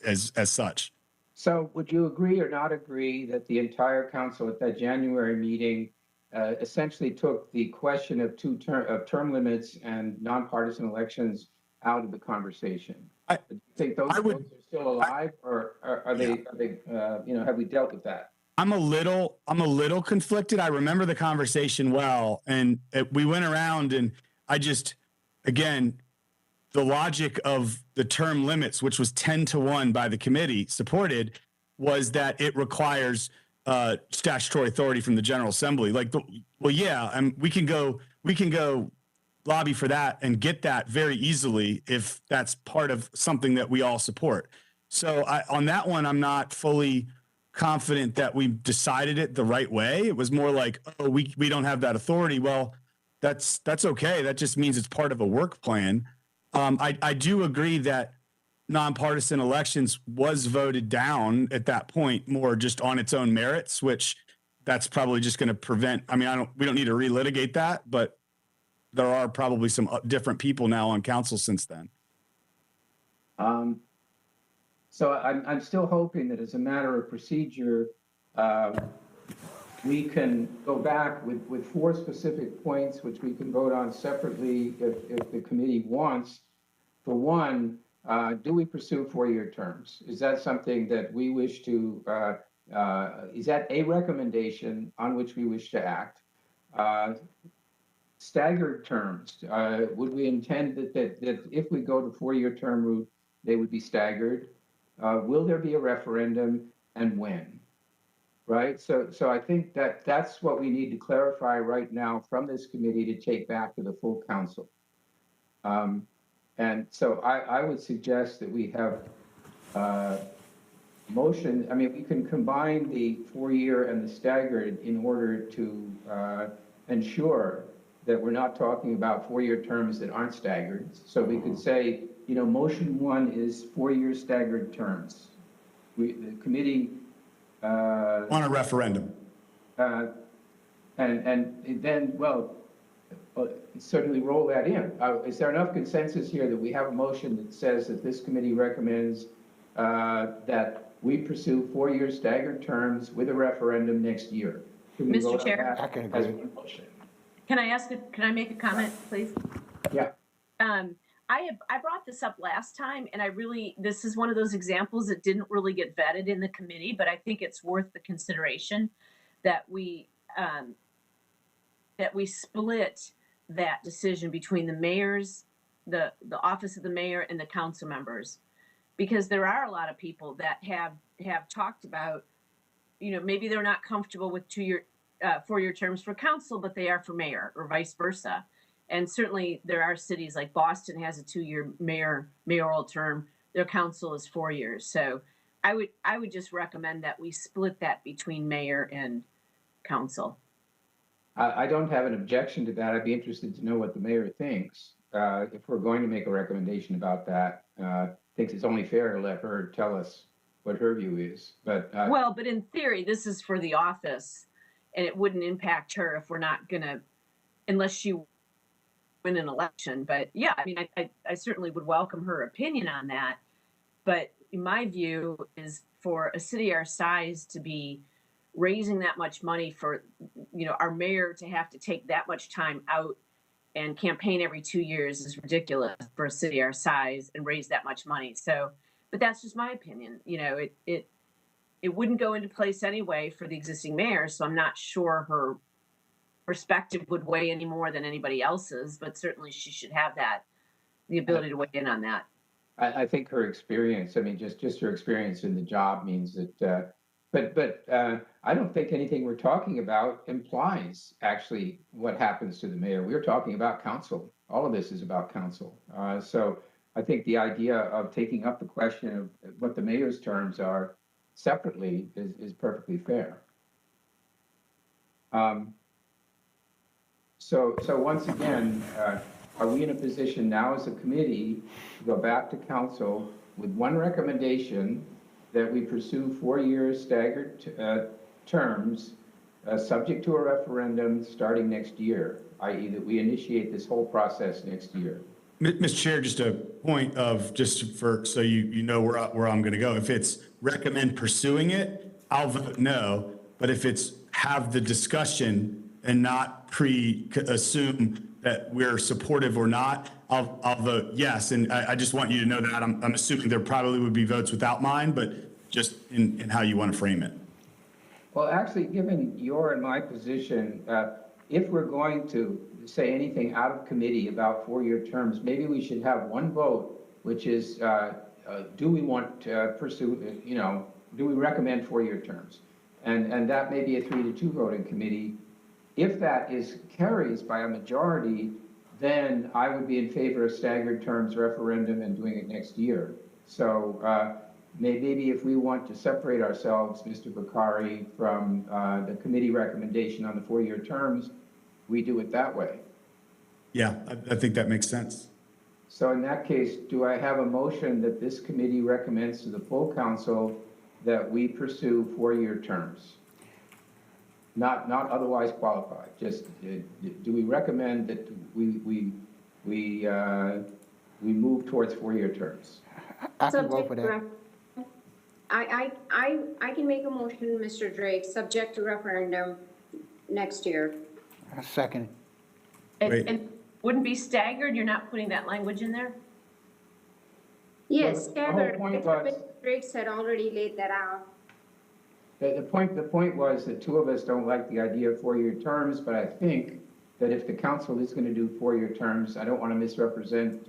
as such. So would you agree or not agree that the entire council at that January meeting essentially took the question of term limits and nonpartisan elections out of the conversation? Do you think those folks are still alive, or are they? Have we dealt with that? I'm a little conflicted. I remember the conversation well, and we went around, and again, the logic of the term limits, which was 10-1 by the committee supported, was that it requires statutory authority from the General Assembly. We can go lobby for that and get that very easily if that's part of something that we all support. So on that one, I'm not fully confident that we decided it the right way. It was more like, oh, we don't have that authority. Well, that's okay. That just means it's part of a work plan. I do agree that nonpartisan elections was voted down at that point, more just on its own merits, which that's probably just going to prevent. We don't need to relitigate that, but there are probably some different people now on council since then. So I'm still hoping that as a matter of procedure, we can go back with 4 specific points, which we can vote on separately if the committee wants. For one, do we pursue 4-year terms? Is that something that we wish to, is that a recommendation on which we wish to act? Staggered terms, would we intend that if we go the 4-year term route, they would be staggered? Will there be a referendum, and when? Right? So I think that's what we need to clarify right now from this committee to take back to the full council. And so I would suggest that we have motion, I mean, we can combine the 4-year and the staggered in order to ensure that we're not talking about 4-year terms that aren't staggered. So we could say, motion 1 is 4-year staggered terms. The committee, On a referendum. and then, well, certainly roll that in. Is there enough consensus here that we have a motion that says that this committee recommends that we pursue 4-year staggered terms with a referendum next year? Can we Mr. vote on Chair? that I can as agree. one motion? Can I make a comment, please? Yeah. I brought this up last time, and this is one of those examples that didn't really get vetted in the committee, but I think it's worth the consideration that we split that decision between the mayors, the office of the mayor, and the council members, because there are a lot of people that have talked about, maybe they're not comfortable with 4-year terms for council, but they are for mayor, or vice versa. And certainly there are cities like Boston has a 2-year mayoral term. Their council is 4 years. So I would just recommend that we split that between mayor and council. I don't have an objection to that. I'd be interested to know what the mayor thinks. If we're going to make a recommendation about that, thinks it's only fair to let her tell us what her view is. But But in theory, this is for the office, and it wouldn't impact her if we're not gonna, unless she win an election. But yeah, I mean, I certainly would welcome her opinion on that. But in my view is for a city our size to be raising that much money for, our mayor to have to take that much time out and campaign every 2 years is ridiculous for a city our size and raise that much money. So, but that's just my opinion. It wouldn't go into place anyway for the existing mayor, so I'm not sure her perspective would weigh any more than anybody else's, but certainly she should have the ability to weigh in on that. I think her experience, I mean, just her experience in the job means that, but I don't think anything we're talking about implies actually what happens to the mayor. We're talking about council. All of this is about council. So I think the idea of taking up the question of what the mayor's terms are separately is perfectly fair. So once again, are we in a position now as a committee to go back to council with one recommendation that we pursue 4-year staggered terms subject to a referendum starting next year, i.e. that we initiate this whole process next year? Mr. Chair, just a point of, so you know where I'm going to go. If it's recommend pursuing it, I'll vote no. But if it's have the discussion and not assume that we're supportive or not, I'll vote yes. And I just want you to know that I'm assuming there probably would be votes without mine, but just in how you want to frame it. Well, actually, given your and my position, if we're going to say anything out of committee about 4-year terms, maybe we should have one vote, which is, do we want to pursue, do we recommend 4-year terms? And that may be a 3-2 vote in committee. If that carries by a majority, then I would be in favor of staggered terms referendum and doing it next year. So maybe if we want to separate ourselves, Mr. Bakari, from the committee recommendation on the 4-year terms, we do it that way. Yeah, I think that makes sense. So in that case, do I have a motion that this committee recommends to the full council that we pursue 4-year terms? Not otherwise qualified, just do we recommend that we move towards 4-year terms? I can vote for that. I can make a motion, Mr. Drake, subject to referendum next year. I second it. Wait. And wouldn't be staggered? You're not putting that language in there? Yes, Well, the staggered. whole point Mr. was- Drake had already laid that out. The point was that two of us don't like the idea of 4-year terms, but I think that if the council is going to do 4-year terms, I don't want to misrepresent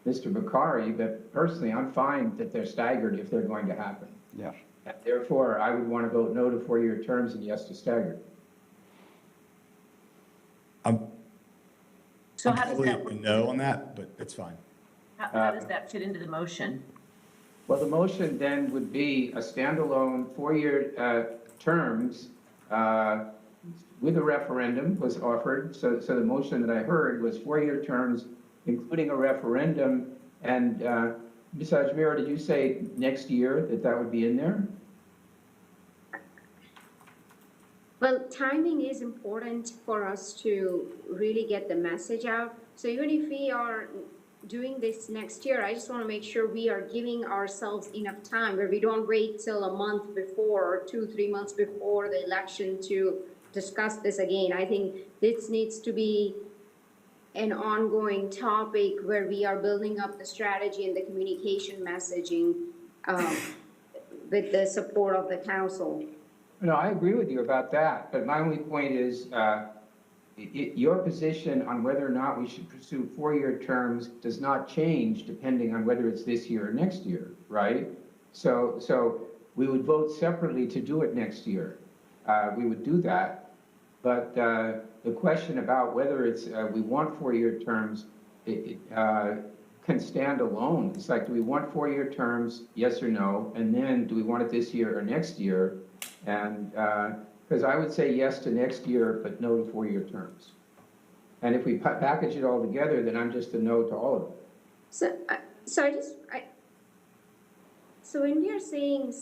Mr. Bakari, but personally, I'm fine that they're staggered if they're going to happen. Yeah. Therefore, I would want to vote no to 4-year terms and yes to staggered. So I'm how does totally that, a no on that, but it's fine. how does that fit into the motion? Well, the motion then would be a standalone four-year terms with a referendum was offered. So the motion that I heard was four-year terms, including a referendum. And Ms. Ajmera, did you say next year that would be in there? Well, timing is important for us to really get the message out. So even if we are doing this next year, I just want to make sure we are giving ourselves enough time where we don't wait till a month before or 2-3 months before the election to discuss this again. I think this needs to be an ongoing topic where we are building up the strategy and the communication messaging with the support of the council. No, I agree with you about that, but my only point is, your position on whether or not we should pursue four-year terms does not change depending on whether it's this year or next year, right? So we would vote separately to do it next year. We would do that, but the question about whether it's we want four-year terms, it can stand alone. It's like, do we want four-year terms, yes or no? And then do we want it this year or next year? And because I would say yes to next year, but no to four-year terms. And if we package it all together, then I'm just a no to all of it. So when we are saying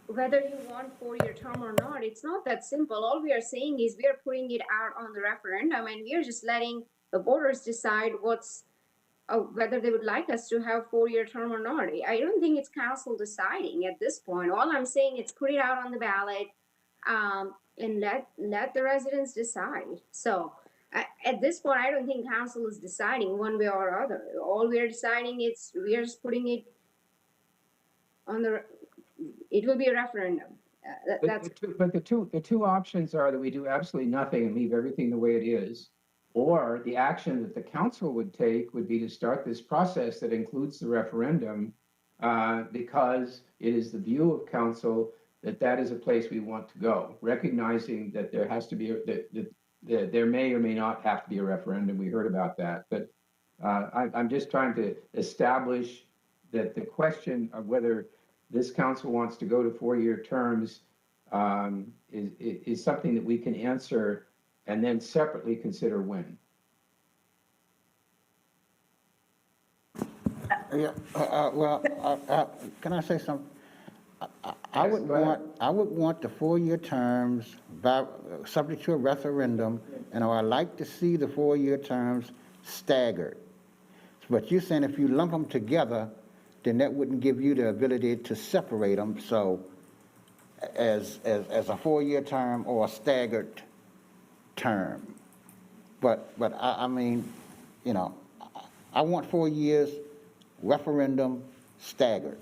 whether you want four-year term or not, it's not that simple. All we are saying is we are putting it out on the referendum, and we are just letting the voters decide whether they would like us to have four-year term or not. I don't think it's council deciding at this point. All I'm saying is put it out on the ballot, and let the residents decide. So at this point, I don't think council is deciding one way or other. All we are deciding is we are just putting it on it will be a referendum. But the two options are that we do absolutely nothing and leave everything the way it is, or the action that the council would take would be to start this process that includes the referendum, because it is the view of council that is a place we want to go, recognizing that there has to be, there may or may not have to be a referendum. We heard about that, but I'm just trying to establish that the question of whether this council wants to go to four-year terms is something that we can answer and then separately consider when. Yeah, can I say something? I Yes, would go ahead. want the four-year terms subject to a referendum, and I would like to see the four-year terms staggered. But you're saying if you lump them together, then that wouldn't give you the ability to separate them, so as a four-year term or a staggered term. But I mean, you know, I want 4 years, referendum, staggered.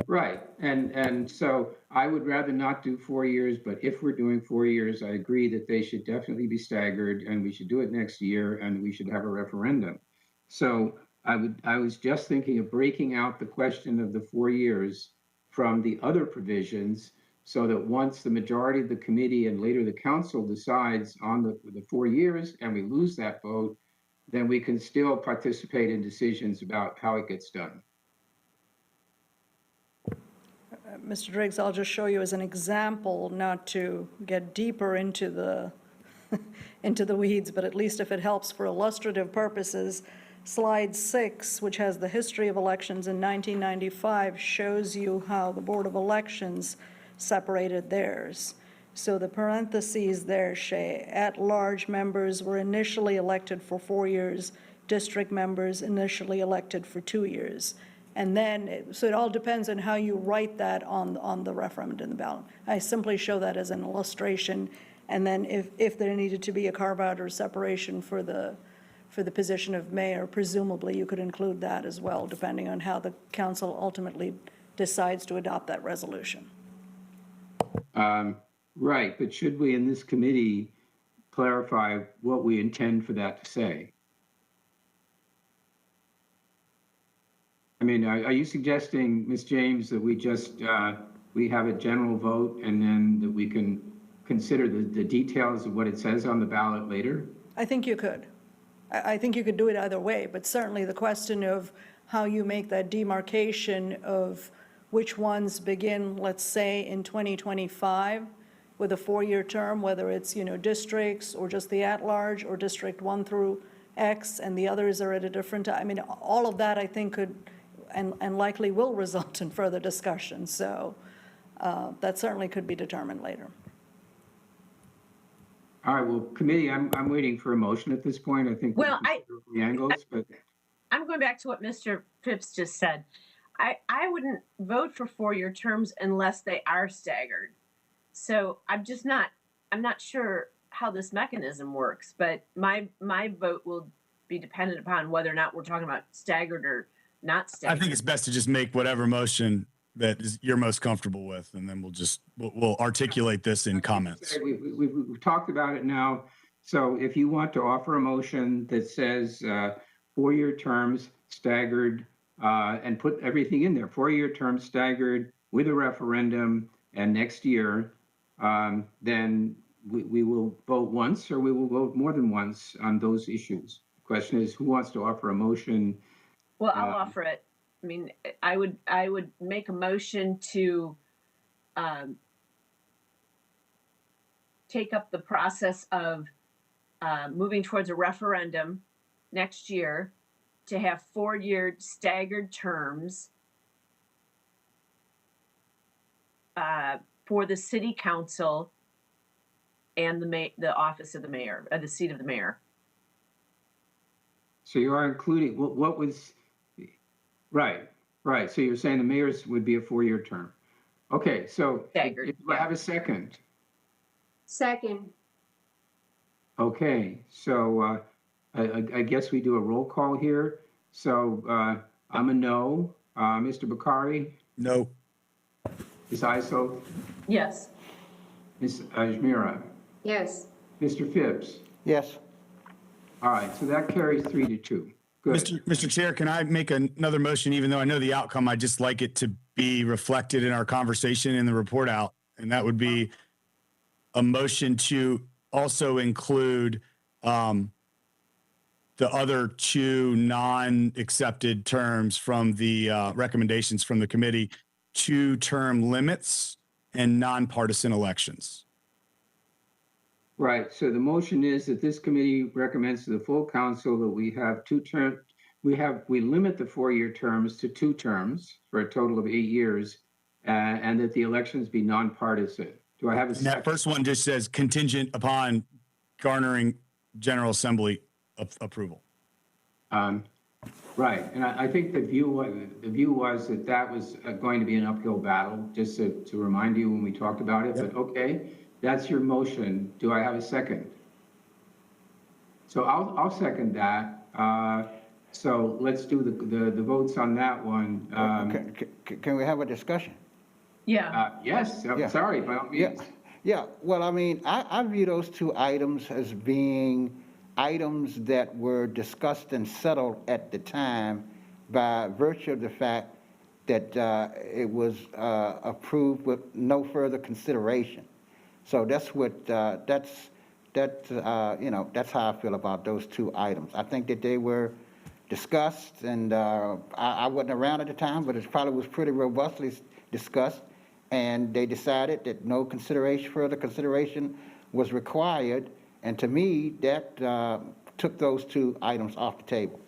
Right, and so I would rather not do 4 years, but if we're doing 4 years, I agree that they should definitely be staggered, and we should do it next year, and we should have a referendum. So I was just thinking of breaking out the question of the 4 years from the other provisions, so that once the majority of the committee and later the council decides on the 4 years and we lose that vote, then we can still participate in decisions about how it gets done. Mr. Driggs, I'll just show you as an example, not to get deeper into the into the weeds, but at least if it helps for illustrative purposes, slide 6, which has the history of elections in 1995, shows you how the Board of Elections separated theirs. So the parentheses there say at-large members were initially elected for 4 years, district members initially elected for 2 years. And then, so it all depends on how you write that on the referendum in the ballot. I simply show that as an illustration, and then if there needed to be a carve-out or separation for the position of mayor, presumably you could include that as well, depending on how the council ultimately decides to adopt that resolution. Right, but should we in this committee clarify what we intend for that to say? I mean, are you suggesting, Ms. James, that we just, we have a general vote and then that we can consider the details of what it says on the ballot later? I think you could. I think you could do it either way, but certainly the question of how you make that demarcation of which ones begin, let's say, in 2025 with a 4-year term, whether it's, districts or just the at-large or District 1 through X, and the others are at a different time. I mean, all of that, I think, could and likely will result in further discussion. So that certainly could be determined later. All right, well, committee, I'm waiting for a motion at this point. I think. Well, the angles, but I'm going back to what Mr. Phipps just said. I wouldn't vote for 4-year terms unless they are staggered. So I'm not sure how this mechanism works, but my vote will be dependent upon whether or not we're talking about staggered or not I staggered. think it's best to just make whatever motion that is you're most comfortable with, and then we'll articulate this in comments. we've talked about it now. So if you want to offer a motion that says 4-year terms staggered, and put everything in there, 4-year terms staggered with a referendum and next year, then we will vote once or we will vote more than once on those issues. The question is, who wants to offer a motion? Well, I'll offer it. I mean, I would make a motion to take up the process of moving towards a referendum next year to have 4-year staggered terms for the city council and the office of the mayor, the seat of the mayor. So you are including, what was, right. So you're saying the mayor's would be a 4-year term. Okay, so Staggered, do I have a second? Second, Okay, so I guess we do a roll call here. So I'm a no. Mr. Bakari, No. Ms. Iso, Yes. Ms. Ajmira, yes. Mr. Phipps. Yes. All right, so that carries 3-2. Good. Mr. Chair, can I make another motion, even though I know the outcome? I'd just like it to be reflected in our conversation in the report out. And that would be a motion to also include the other 2 non-accepted terms from the recommendations from the committee, 2-term limits and nonpartisan elections. Right, so the motion is that this committee recommends to the full council that we have 2 term, we limit the 4-year terms to 2 terms for a total of 8 years, and that the elections be nonpartisan. Do I have a And that second? first one just says contingent upon garnering General Assembly approval. Right, and I think the view was that that was going to be an uphill battle, just to remind you when we talked about it, but okay, that's your motion. Do I have a second? So I'll second that. So let's do the votes on that one. Can we have a discussion? Yeah. Yes, I'm Yeah. sorry, by all means. Yeah, well, I mean, I view those 2 items as being items that were discussed and settled at the time by virtue of the fact that it was approved with no further consideration. So that's what, that's how I feel about those 2 items. I think that they were discussed, and I wasn't around at the time, but it probably was pretty robustly discussed, and they decided that no further consideration was required, and to me, that took those 2 items off the table.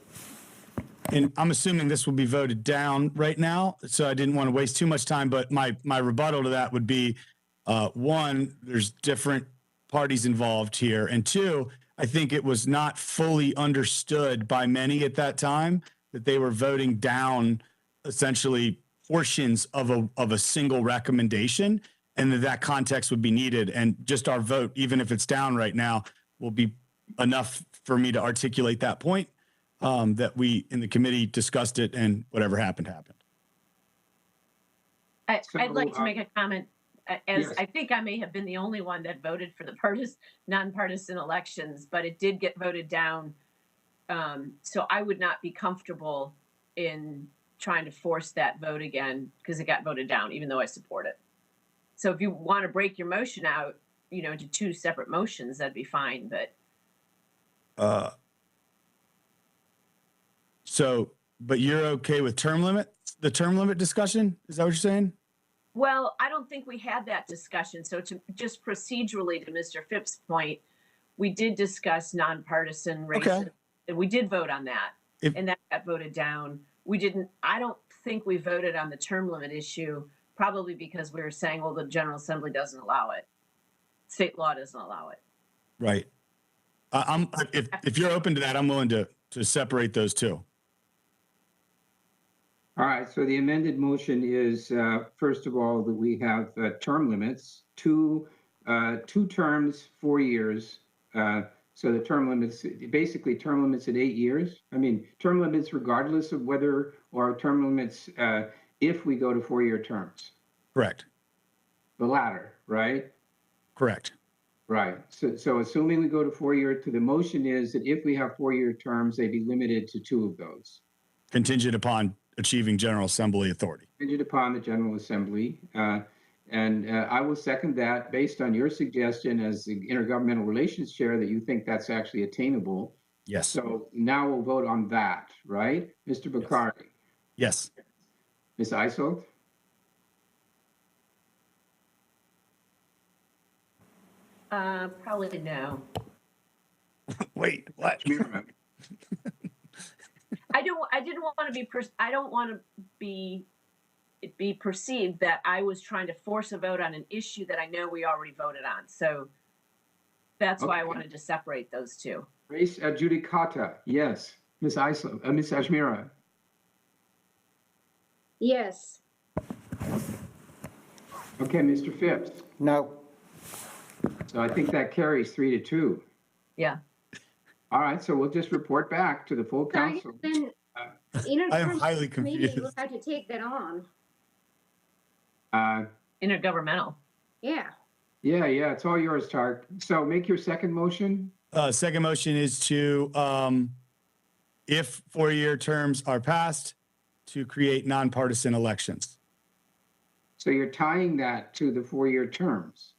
And I'm assuming this will be voted down right now, so I didn't want to waste too much time, but my rebuttal to that would be, 1, there's different parties involved here, and 2, I think it was not fully understood by many at that time that they were voting down essentially portions of a single recommendation, and that context would be needed. And just our vote, even if it's down right now, will be enough for me to articulate that point, that we in the committee discussed it, and whatever happened, happened. I'd like to make a comment, as Yes. I think I may have been the only one that voted for the nonpartisan elections, but it did get voted down. So I would not be comfortable in trying to force that vote again because it got voted down, even though I support it. So if you want to break your motion out, into 2 separate motions, that'd be fine, but So but you're okay with term limit, the term limit discussion? Is that what you're saying? Well, I don't think we had that discussion. So to just procedurally to Mr. Phipps's point, we did discuss nonpartisan races. Okay. And we did vote on that. If- And that got voted down. We didn't, I don't think we voted on the term limit issue, probably because we were saying, well, the General Assembly doesn't allow it. State law doesn't allow it. Right. If you're open to that, I'm willing to separate those two. All right, so the amended motion is, first of all, that we have term limits, two terms, 4 years. So the term limits, basically term limits at 8 years. I mean, term limits regardless of whether, or term limits if we go to 4-year terms. Correct. The latter, right? Correct. Right. So assuming we go to 4-year, the motion is that if we have 4-year terms, they be limited to 2 of those. Contingent upon achieving General Assembly authority. Contingent upon the General Assembly. And I will second that based on your suggestion as the Intergovernmental Relations Chair that you think that's actually attainable. Yes. So now we'll vote on that, right? Mr. Bakari, Yes. Ms. Isolt, Probably no. Wait, what? I didn't want to be, I don't want to be perceived that I was trying to force a vote on an issue that I know we already voted on. So that's why I Okay. wanted to separate those two. Res judicata, yes. Ms. Isolt, Ms. Ashmira, Yes. okay, Mr. Phipps. No. So I think that carries 3-2. Yeah. All right, so we'll just report back to the full council. Then, I am highly maybe we'll confused. have to take that on. Intergovernmental. Yeah. Yeah, it's all yours, Tark. So make your second motion. Second motion is to, if 4-year terms are passed, to create nonpartisan elections. So you're tying that to the 4-year terms.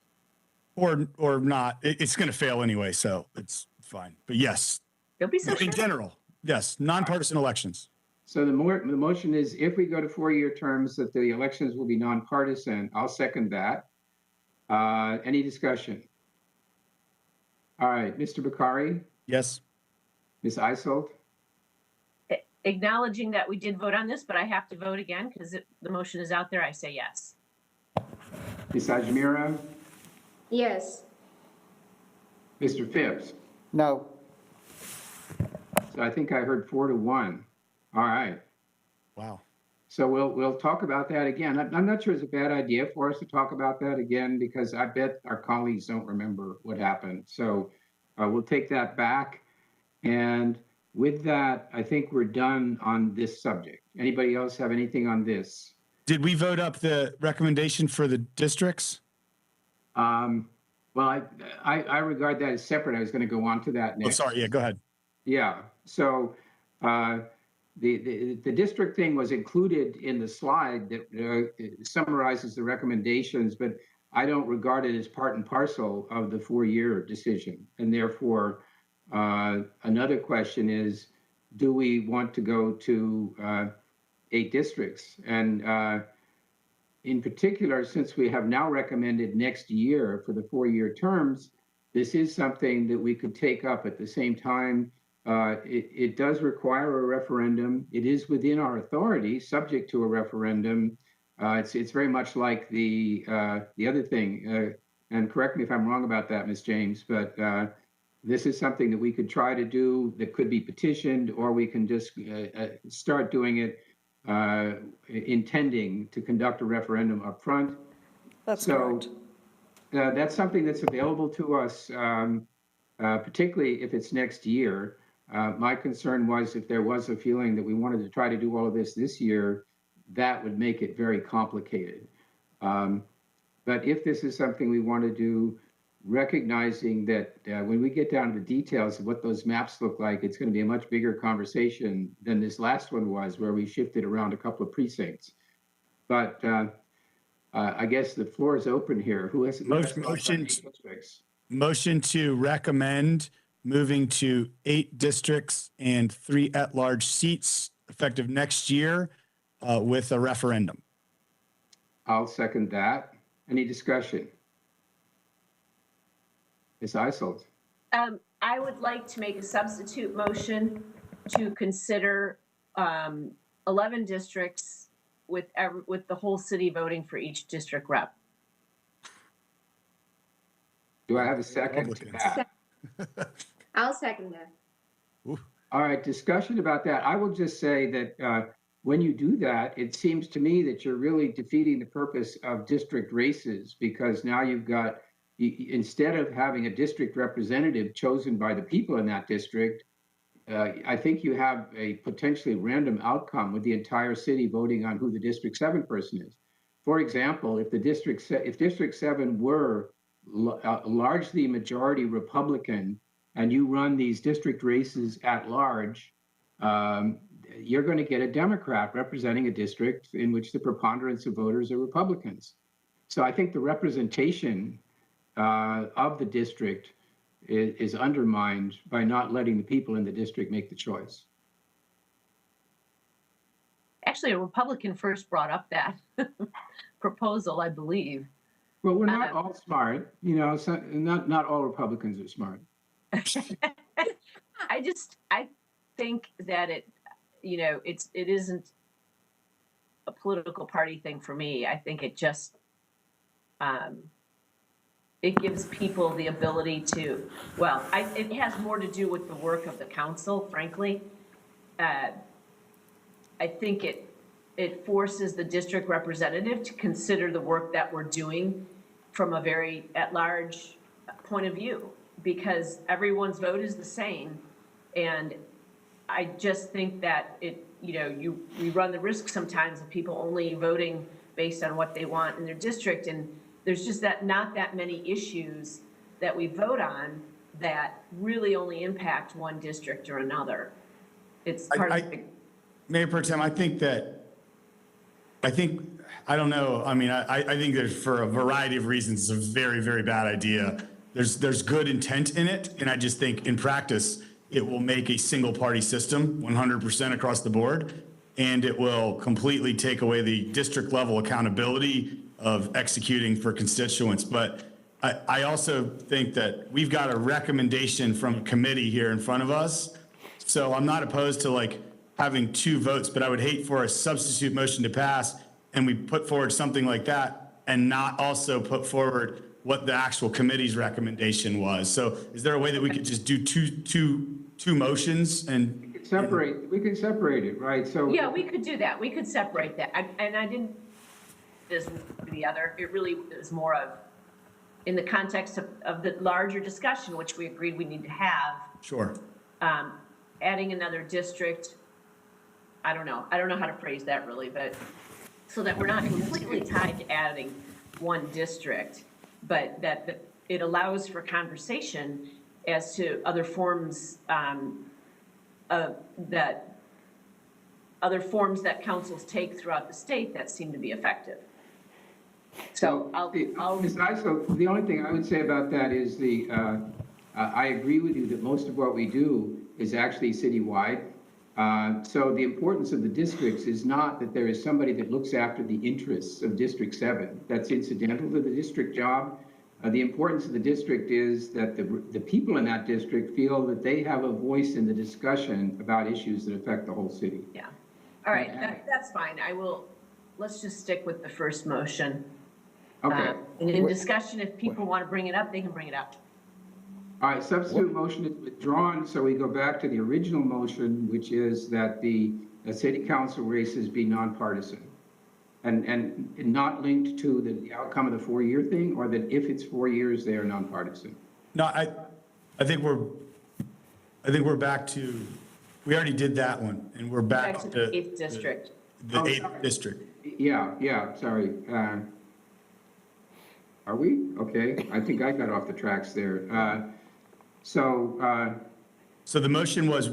Or not. It's going to fail anyway, so it's fine. But yes, Don't be so in sure. general, yes, nonpartisan elections. So the motion is if we go to 4-year terms, that the elections will be nonpartisan. I'll second that. Any discussion? All right, Mr. Bakari, Yes. Ms. Isolt, Acknowledging that we did vote on this, but I have to vote again because the motion is out there. I say yes. Ms. Ajmira, Yes. Mr. Phipps. No. So I think I heard 4-1. All right. Wow. So we'll talk about that again. I'm not sure it's a bad idea for us to talk about that again because I bet our colleagues don't remember what happened. So we'll take that back. And with that, I think we're done on this subject. Anybody else have anything on this? Did we vote up the recommendation for the districts? Well, I regard that as separate. I was going to go on to that Oh, next. sorry. Yeah, go ahead. Yeah. So the district thing was included in the slide that summarizes the recommendations, but I don't regard it as part and parcel of the 4-year decision. And therefore, another question is, do we want to go to 8 districts? And in particular, since we have now recommended next year for the 4-year terms, this is something that we could take up at the same time. It does require a referendum. It is within our authority, subject to a referendum. It's very much like the other thing. And correct me if I'm wrong about that, Ms. James, but this is something that we could try to do that could be petitioned, or we can just start doing it intending to conduct a referendum up front. That's So, correct. That's something that's available to us, particularly if it's next year. My concern was if there was a feeling that we wanted to try to do all of this year, that would make it very complicated. But if this is something we want to do, recognizing that when we get down to the details of what those maps look like, it's going to be a much bigger conversation than this last one was, where we shifted around a couple of precincts. But I guess the floor is open here. Who has Motion to recommend moving to 8 districts and 3 at-large seats effective next year with a referendum. I'll second that. Any discussion? Ms. Isold? I would like to make a substitute motion to consider 11 districts with the whole city voting for each district rep. Do I have a second to that? I'll second that. All right, discussion about that. I will just say that when you do that, it seems to me that you're really defeating the purpose of district races, because now you've got, instead of having a district representative chosen by the people in that district, I think you have a potentially random outcome with the entire city voting on who the District 7 person is. For example, if District 7 were largely majority Republican, and you run these district races at large, you're going to get a Democrat representing a district in which the preponderance of voters are Republicans. So I think the representation of the district is undermined by not letting the people in the district make the choice. Actually, a Republican first brought up that proposal, I believe. Well, we're not all smart, you know, so not all Republicans are smart. I think that it isn't a political party thing for me. I think it just, it gives people the ability to, it has more to do with the work of the council, frankly. I think it forces the district representative to consider the work that we're doing from a very at-large point of view, because everyone's vote is the same. And I just think that we run the risk sometimes of people only voting based on what they want in their district. And there's just not that many issues that we vote on that really only impact one district or another. It's part of the... Mayor Pro Tem, I think, I don't know. I mean, I think that for a variety of reasons, it's a very, very bad idea. There's good intent in it. And I just think in practice, it will make a single party system 100% across the board. And it will completely take away the district level accountability of executing for constituents. But I also think that we've got a recommendation from a committee here in front of us. So I'm not opposed to having two votes, but I would hate for a substitute motion to pass and we put forward something like that and not also put forward what the actual committee's recommendation was. So is there a way that we could just do two motions and We can separate it, right? So Yeah, we could do that. We could separate that. I didn't, this the other, it really is more of, in the context of the larger discussion, which we agreed we need to have, Sure. adding another district. I don't know how to phrase that really, but so that we're not completely tied to adding one district, but that it allows for conversation as to other forms that councils take throughout the state that seem to be effective. So Ms. Isold, the only thing I would say about that is I agree with you that most of what we do is actually citywide. So the importance of the districts is not that there is somebody that looks after the interests of District 7. That's incidental to the district job. The importance of the district is that the people in that district feel that they have a voice in the discussion about issues that affect the whole city. Yeah. All right, that's fine. Let's just stick with the first motion. Okay. And in discussion, if people want to bring it up, they can bring it up. All right, substitute motion is withdrawn, so we go back to the original motion, which is that the city council races be nonpartisan and not linked to the outcome of the 4-year thing, or that if it's 4 years, they are nonpartisan. No, I think we're back to, we already did that one and we're back To to the 8th district. the 8th district. Yeah, sorry. Are we? Okay, I think I got off the tracks there. So the motion was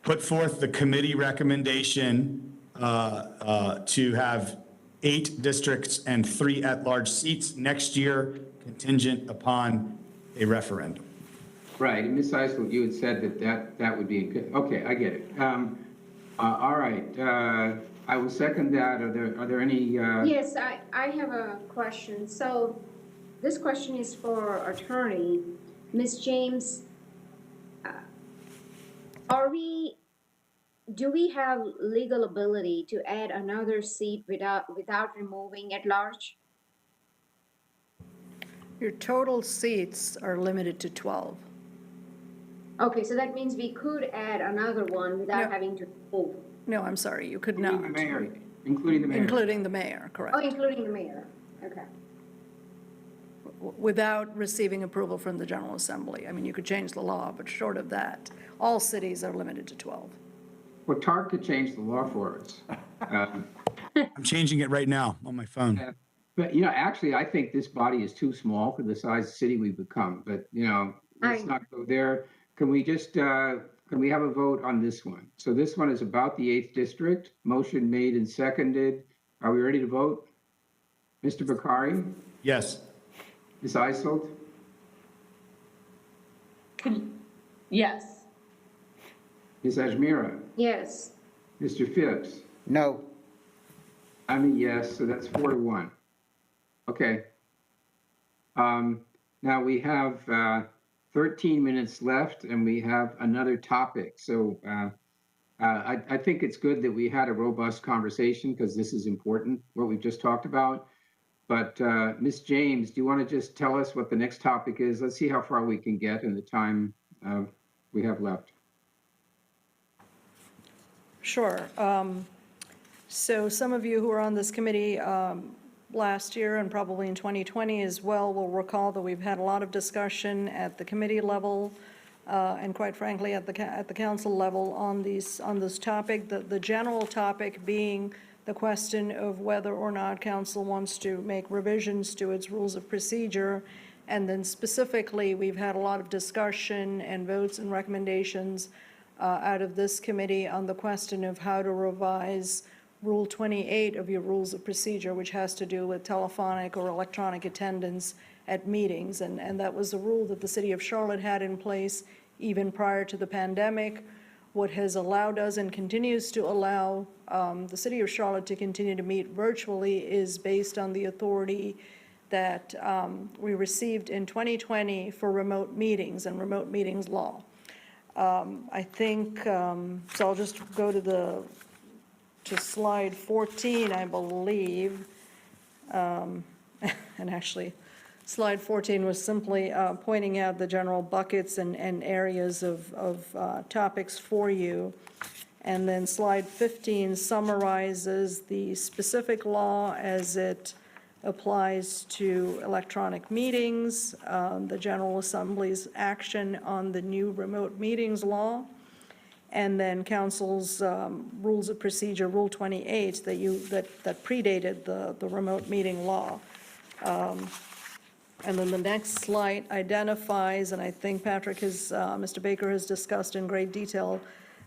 put forth the committee recommendation to have 8 districts and 3 at-large seats next year, contingent upon a referendum. Right, and Ms. Eisel, you had said that would be, good. Okay, I get it. All right, I will second that. Are there any, Yes, I have a question. So this question is for attorney. Ms. James, do we have legal ability to add another seat without removing at large? Your total seats are limited to 12. Okay, so that means we could add another one without No. having to remove. No, I'm sorry, you could not. including the mayor? Including the mayor? Including the mayor, Oh, correct. including the mayor. Okay. Without receiving approval from the General Assembly. I mean, you could change the law, but short of that, all cities are limited to 12. Well, TARC could change the law for us. I'm changing it right now on my phone. But, actually, I think this body is too small for the size of city we've become, but, let's not go there. Can we just, can we have a vote on this one? So this one is about the 8th district, motion made and seconded. Are we ready to vote? Mr. Bakari, Yes. Ms. Isold, Yes. Ms. Ajmira, Yes. Mr. Phipps. No, I'm a yes, so that's 4-1. Okay. Now we have 13 minutes left and we have another topic. So I think it's good that we had a robust conversation because this is important, what we've just talked about. But Ms. James, do you want to just tell us what the next topic is? Let's see how far we can get in the time we have left. Sure. So some of you who were on this committee last year and probably in 2020 as well will recall that we've had a lot of discussion at the committee level and quite frankly at the council level on this topic. The general topic being the question of whether or not council wants to make revisions to its rules of procedure. And then specifically, we've had a lot of discussion and votes and recommendations out of this committee on the question of how to revise Rule 28 of your rules of procedure, which has to do with telephonic or electronic attendance at meetings. And that was a rule that the city of Charlotte had in place even prior to the pandemic. What has allowed us and continues to allow the city of Charlotte to continue to meet virtually is based on the authority that we received in 2020 for remote meetings and remote meetings law. I think, so I'll just go to slide 14, I believe. And actually, slide 14 was simply pointing out the general buckets and areas of topics for you. And then slide 15 summarizes the specific law as it applies to electronic meetings, the General Assembly's action on the new remote meetings law, and then council's rules of procedure, Rule 28, that predated the remote meeting law. And then the next slide identifies, and I think Patrick has, Mr. Baker has discussed in great detail,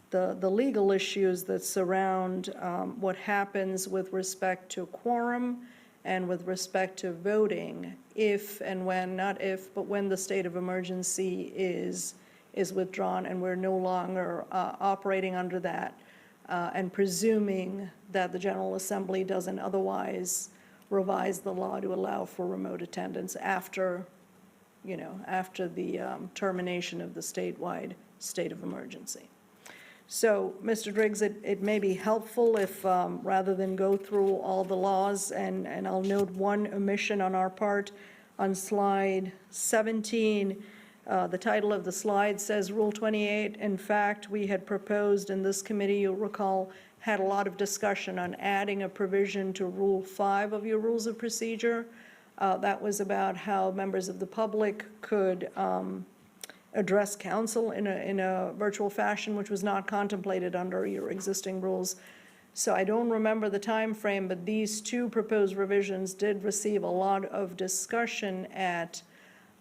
the legal issues that surround what happens with respect to quorum and with respect to voting, if and when, not if, but when the state of emergency is withdrawn and we're no longer operating under that, and presuming that the General Assembly doesn't otherwise revise the law to allow for remote attendance after the termination of the statewide state of emergency. So, Mr. Driggs, it may be helpful if, rather than go through all the laws, and I'll note one omission on our part, on slide 17, the title of the slide says Rule 28. In fact, we had proposed in this committee, you'll recall, had a lot of discussion on adding a provision to Rule 5 of your rules of procedure. That was about how members of the public could address council in a virtual fashion, which was not contemplated under your existing rules. So I don't remember the time frame, but these two proposed revisions did receive a lot of discussion at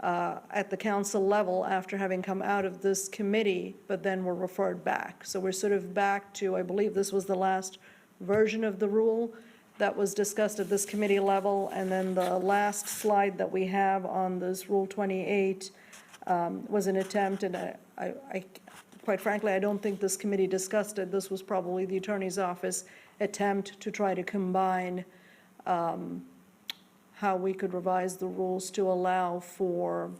the council level after having come out of this committee, but then were referred back. So we're sort of back to, I believe this was the last version of the rule that was discussed at this committee level. And then the last slide that we have on this Rule 28 was an attempt, and quite frankly, I don't think this committee discussed it. This was probably the Attorney's Office attempt to try to combine how we could revise the rules to allow for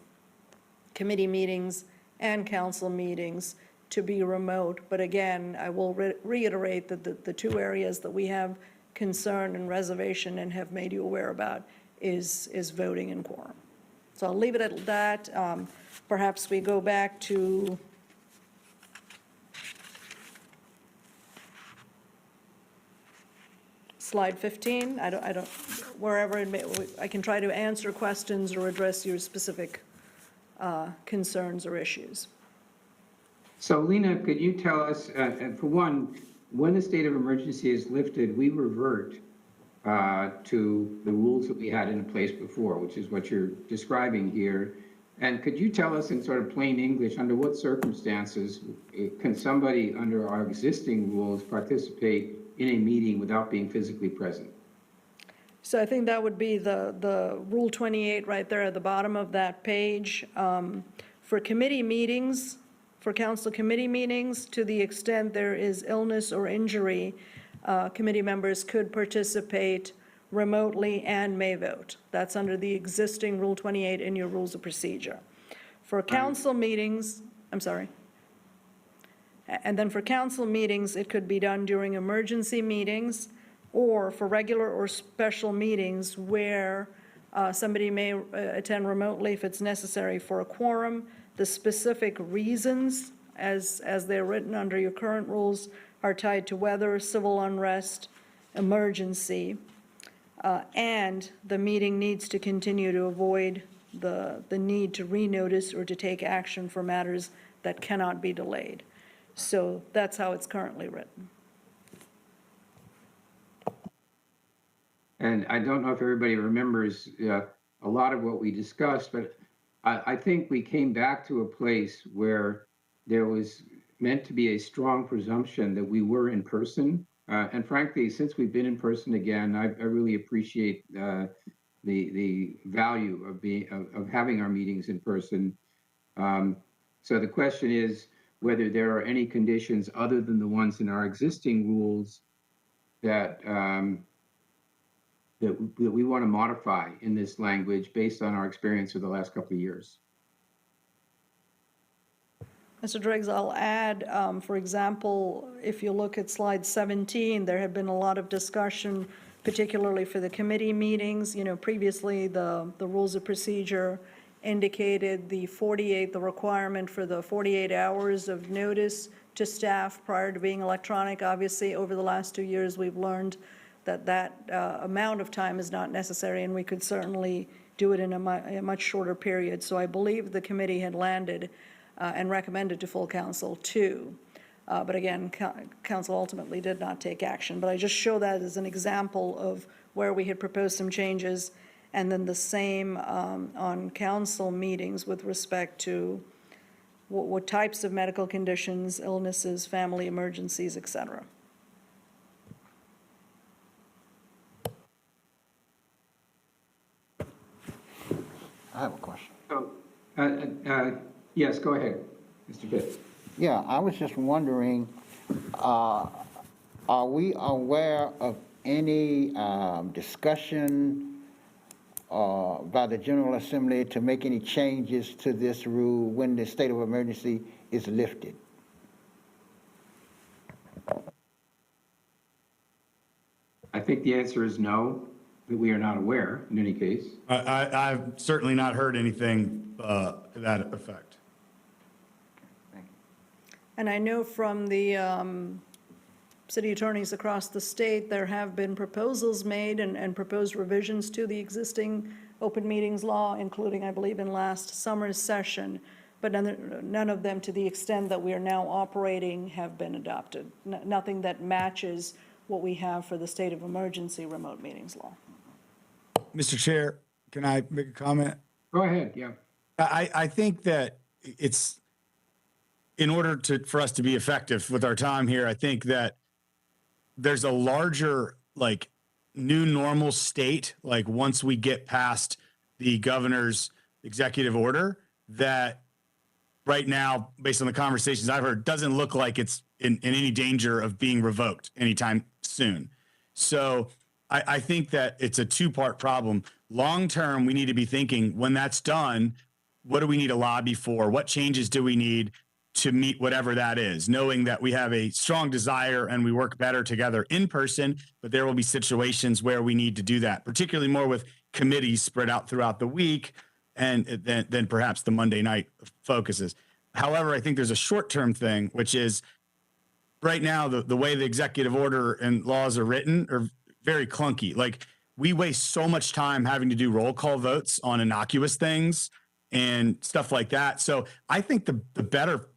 committee meetings and council meetings to be remote. But again, I will reiterate that the two areas that we have concern and reservation and have made you aware about is voting and quorum. So I'll leave it at that. Perhaps we go back to slide 15. I don't, wherever it may, I can try to answer questions or address your specific concerns or issues. So Lena, could you tell us, for one, when the state of emergency is lifted, we revert to the rules that we had in place before, which is what you're describing here. And could you tell us in sort of plain English, under what circumstances can somebody under our existing rules participate in a meeting without being physically present? So I think that would be the Rule 28 right there at the bottom of that page. For committee meetings, for council committee meetings, to the extent there is illness or injury, committee members could participate remotely and may vote. That's under the existing Rule 28 in your rules of procedure. For council meetings, I'm sorry. And then for council meetings, it could be done during emergency meetings or for regular or special meetings where somebody may attend remotely if it's necessary for a quorum. The specific reasons, as they're written under your current rules, are tied to weather, civil unrest, emergency, and the meeting needs to continue to avoid the need to renotice or to take action for matters that cannot be delayed. So that's how it's currently written. And I don't know if everybody remembers a lot of what we discussed, but I think we came back to a place where there was meant to be a strong presumption that we were in person. And frankly, since we've been in person again, I really appreciate the value of having our meetings in person. So the question is whether there are any conditions other than the ones in our existing rules that that we want to modify in this language based on our experience of the last couple of years. Mr. Driggs, I'll add, for example, if you look at slide 17, there had been a lot of discussion, particularly for the committee meetings. You know, previously, the rules of procedure indicated the requirement for the 48 hours of notice to staff prior to being electronic. Obviously, over the last 2 years, we've learned that amount of time is not necessary, and we could certainly do it in a much shorter period. So I believe the committee had landed and recommended to full council 2. But again, council ultimately did not take action. But I just show that as an example of where we had proposed some changes, and then the same on council meetings with respect to what types of medical conditions, illnesses, family emergencies, et cetera. I have a question. So, yes, go ahead, Mr. Pitts. Yeah, I was just wondering, are we aware of any discussion by the General Assembly to make any changes to this rule when the state of emergency is lifted? I think the answer is no, that we are not aware in any case. I've certainly not heard anything to that effect. And I know from the city attorneys across the state, there have been proposals made and proposed revisions to the existing open meetings law, including, I believe, in last summer's session, but none of them, to the extent that we are now operating, have been adopted. Nothing that matches what we have for the state of emergency remote meetings law. Mr. Chair, can I make a comment? Go ahead, yeah. I think that it's, in order for us to be effective with our time here, I think that there's a larger, like, new normal state, like once we get past the governor's executive order, that right now, based on the conversations I've heard, doesn't look like it's in any danger of being revoked anytime soon. So I think that it's a two-part problem. Long term, we need to be thinking, when that's done, what do we need to lobby for? What changes do we need to meet whatever that is, knowing that we have a strong desire and we work better together in person, but there will be situations where we need to do that, particularly more with committees spread out throughout the week and then perhaps the Monday night focuses. However, I think there's a short-term thing, which is right now, the way the executive order and laws are written are very clunky. Like, we waste so much time having to do roll call votes on innocuous things and stuff like that. So I think the better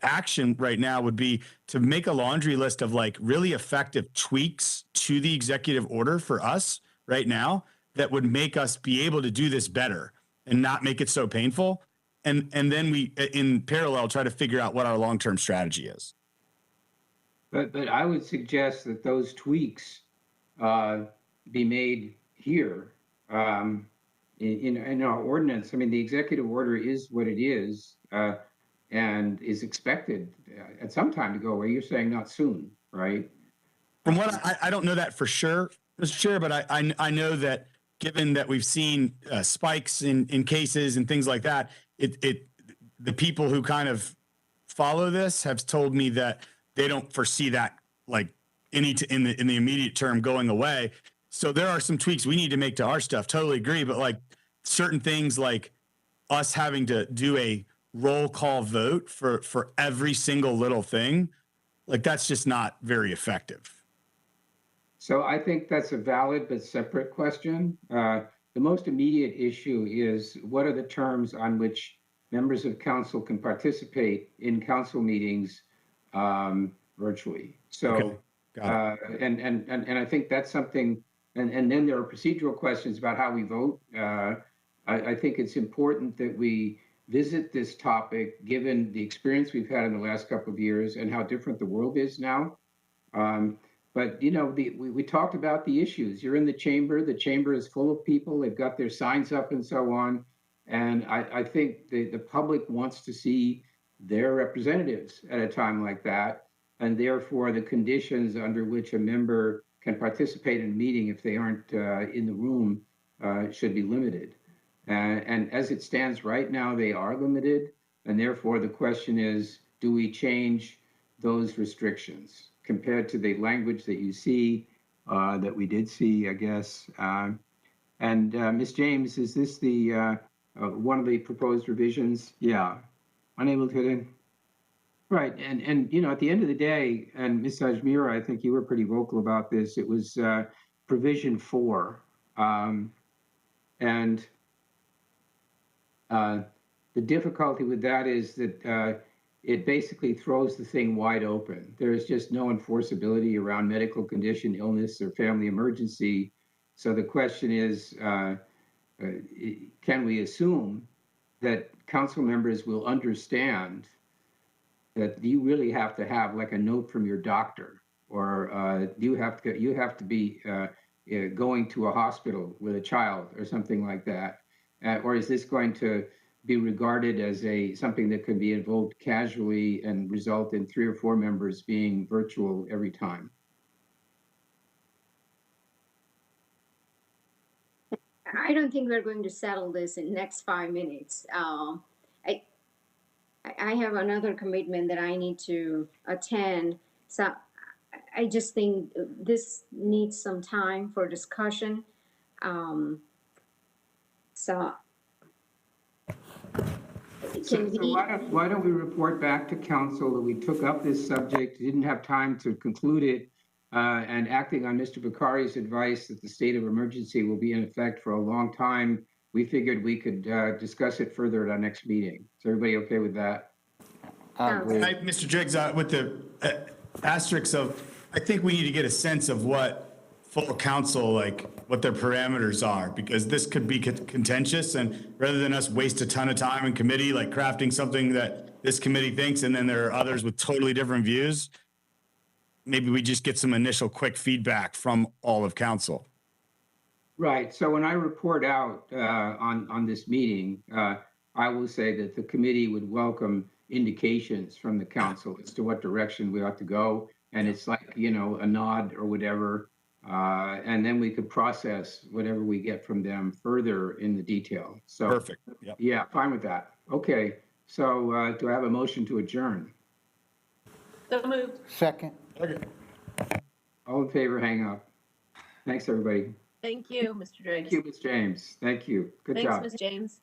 action right now would be to make a laundry list of like really effective tweaks to the executive order for us right now that would make us be able to do this better and not make it so painful. And then we, in parallel, try to figure out what our long-term strategy is. But I would suggest that those tweaks be made here in our ordinance. I mean, the executive order is what it is and is expected at some time to go away. You're saying not soon, right? From what I don't know that for sure, Mr. Chair, but I know that given that we've seen spikes in cases and things like that, the people who kind of follow this have told me that they don't foresee that like in the immediate term going away. So there are some tweaks we need to make to our stuff. Totally agree. But like certain things like us having to do a roll call vote for every single little thing, like that's just not very effective. So I think that's a valid but separate question. The most immediate issue is what are the terms on which members of council can participate in council meetings virtually? So, Okay. Got it. And I think that's something, and then there are procedural questions about how we vote. I think it's important that we visit this topic, given the experience we've had in the last couple of years and how different the world is now. But, you know, we talked about the issues. You're in the chamber is full of people. They've got their signs up and so on. And I think the public wants to see their representatives at a time like that. And therefore, the conditions under which a member can participate in a meeting if they aren't in the room should be limited. And as it stands right now, they are limited. And therefore, the question is, do we change those restrictions compared to the language that you see, that we did see, I guess? And Ms. James, is this the one of the proposed revisions? Yeah. Unable to get in? Right. And you know, at the end of the day, and Ms. Ajmira, I think you were pretty vocal about this, it was provision 4. And the difficulty with that is that it basically throws the thing wide open. There is just no enforceability around medical condition, illness, or family emergency. So the question is, can we assume that council members will understand that you really have to have like a note from your doctor, or you have to be going to a hospital with a child or something like that? Or is this going to be regarded as something that could be invoked casually and result in 3 or 4 members being virtual every time? I don't think we're going to settle this in the next 5 minutes. I have another commitment that I need to attend. So I just think this needs some time for discussion. So why don't we report back to council that we took up this subject, didn't have time to conclude it, and acting on Mr. Bakari's advice that the state of emergency will be in effect for a long time, we figured we could discuss it further at our next meeting. Is everybody okay with that? Mr. Driggs, with the asterisks of, I think we need to get a sense of what full council, like what their parameters are, because this could be contentious, and rather than us waste a ton of time in committee, like crafting something that this committee thinks, and then there are others with totally different views, maybe we just get some initial quick feedback from all of council. Right. So when I report out on this meeting, I will say that the committee would welcome indications from the council as to what direction we ought to go. And it's like, you know, a nod or whatever. And then we could process whatever we get from them further in the detail. So, Perfect. Yep. yeah, fine with that. Okay, so do I have a motion to adjourn? So moved. Second? Okay. All in favor, hang up. Thanks, everybody. Thank you, Mr. Thank Driggs. you, Ms. James. Thank you. Good Thanks, job. Ms. James.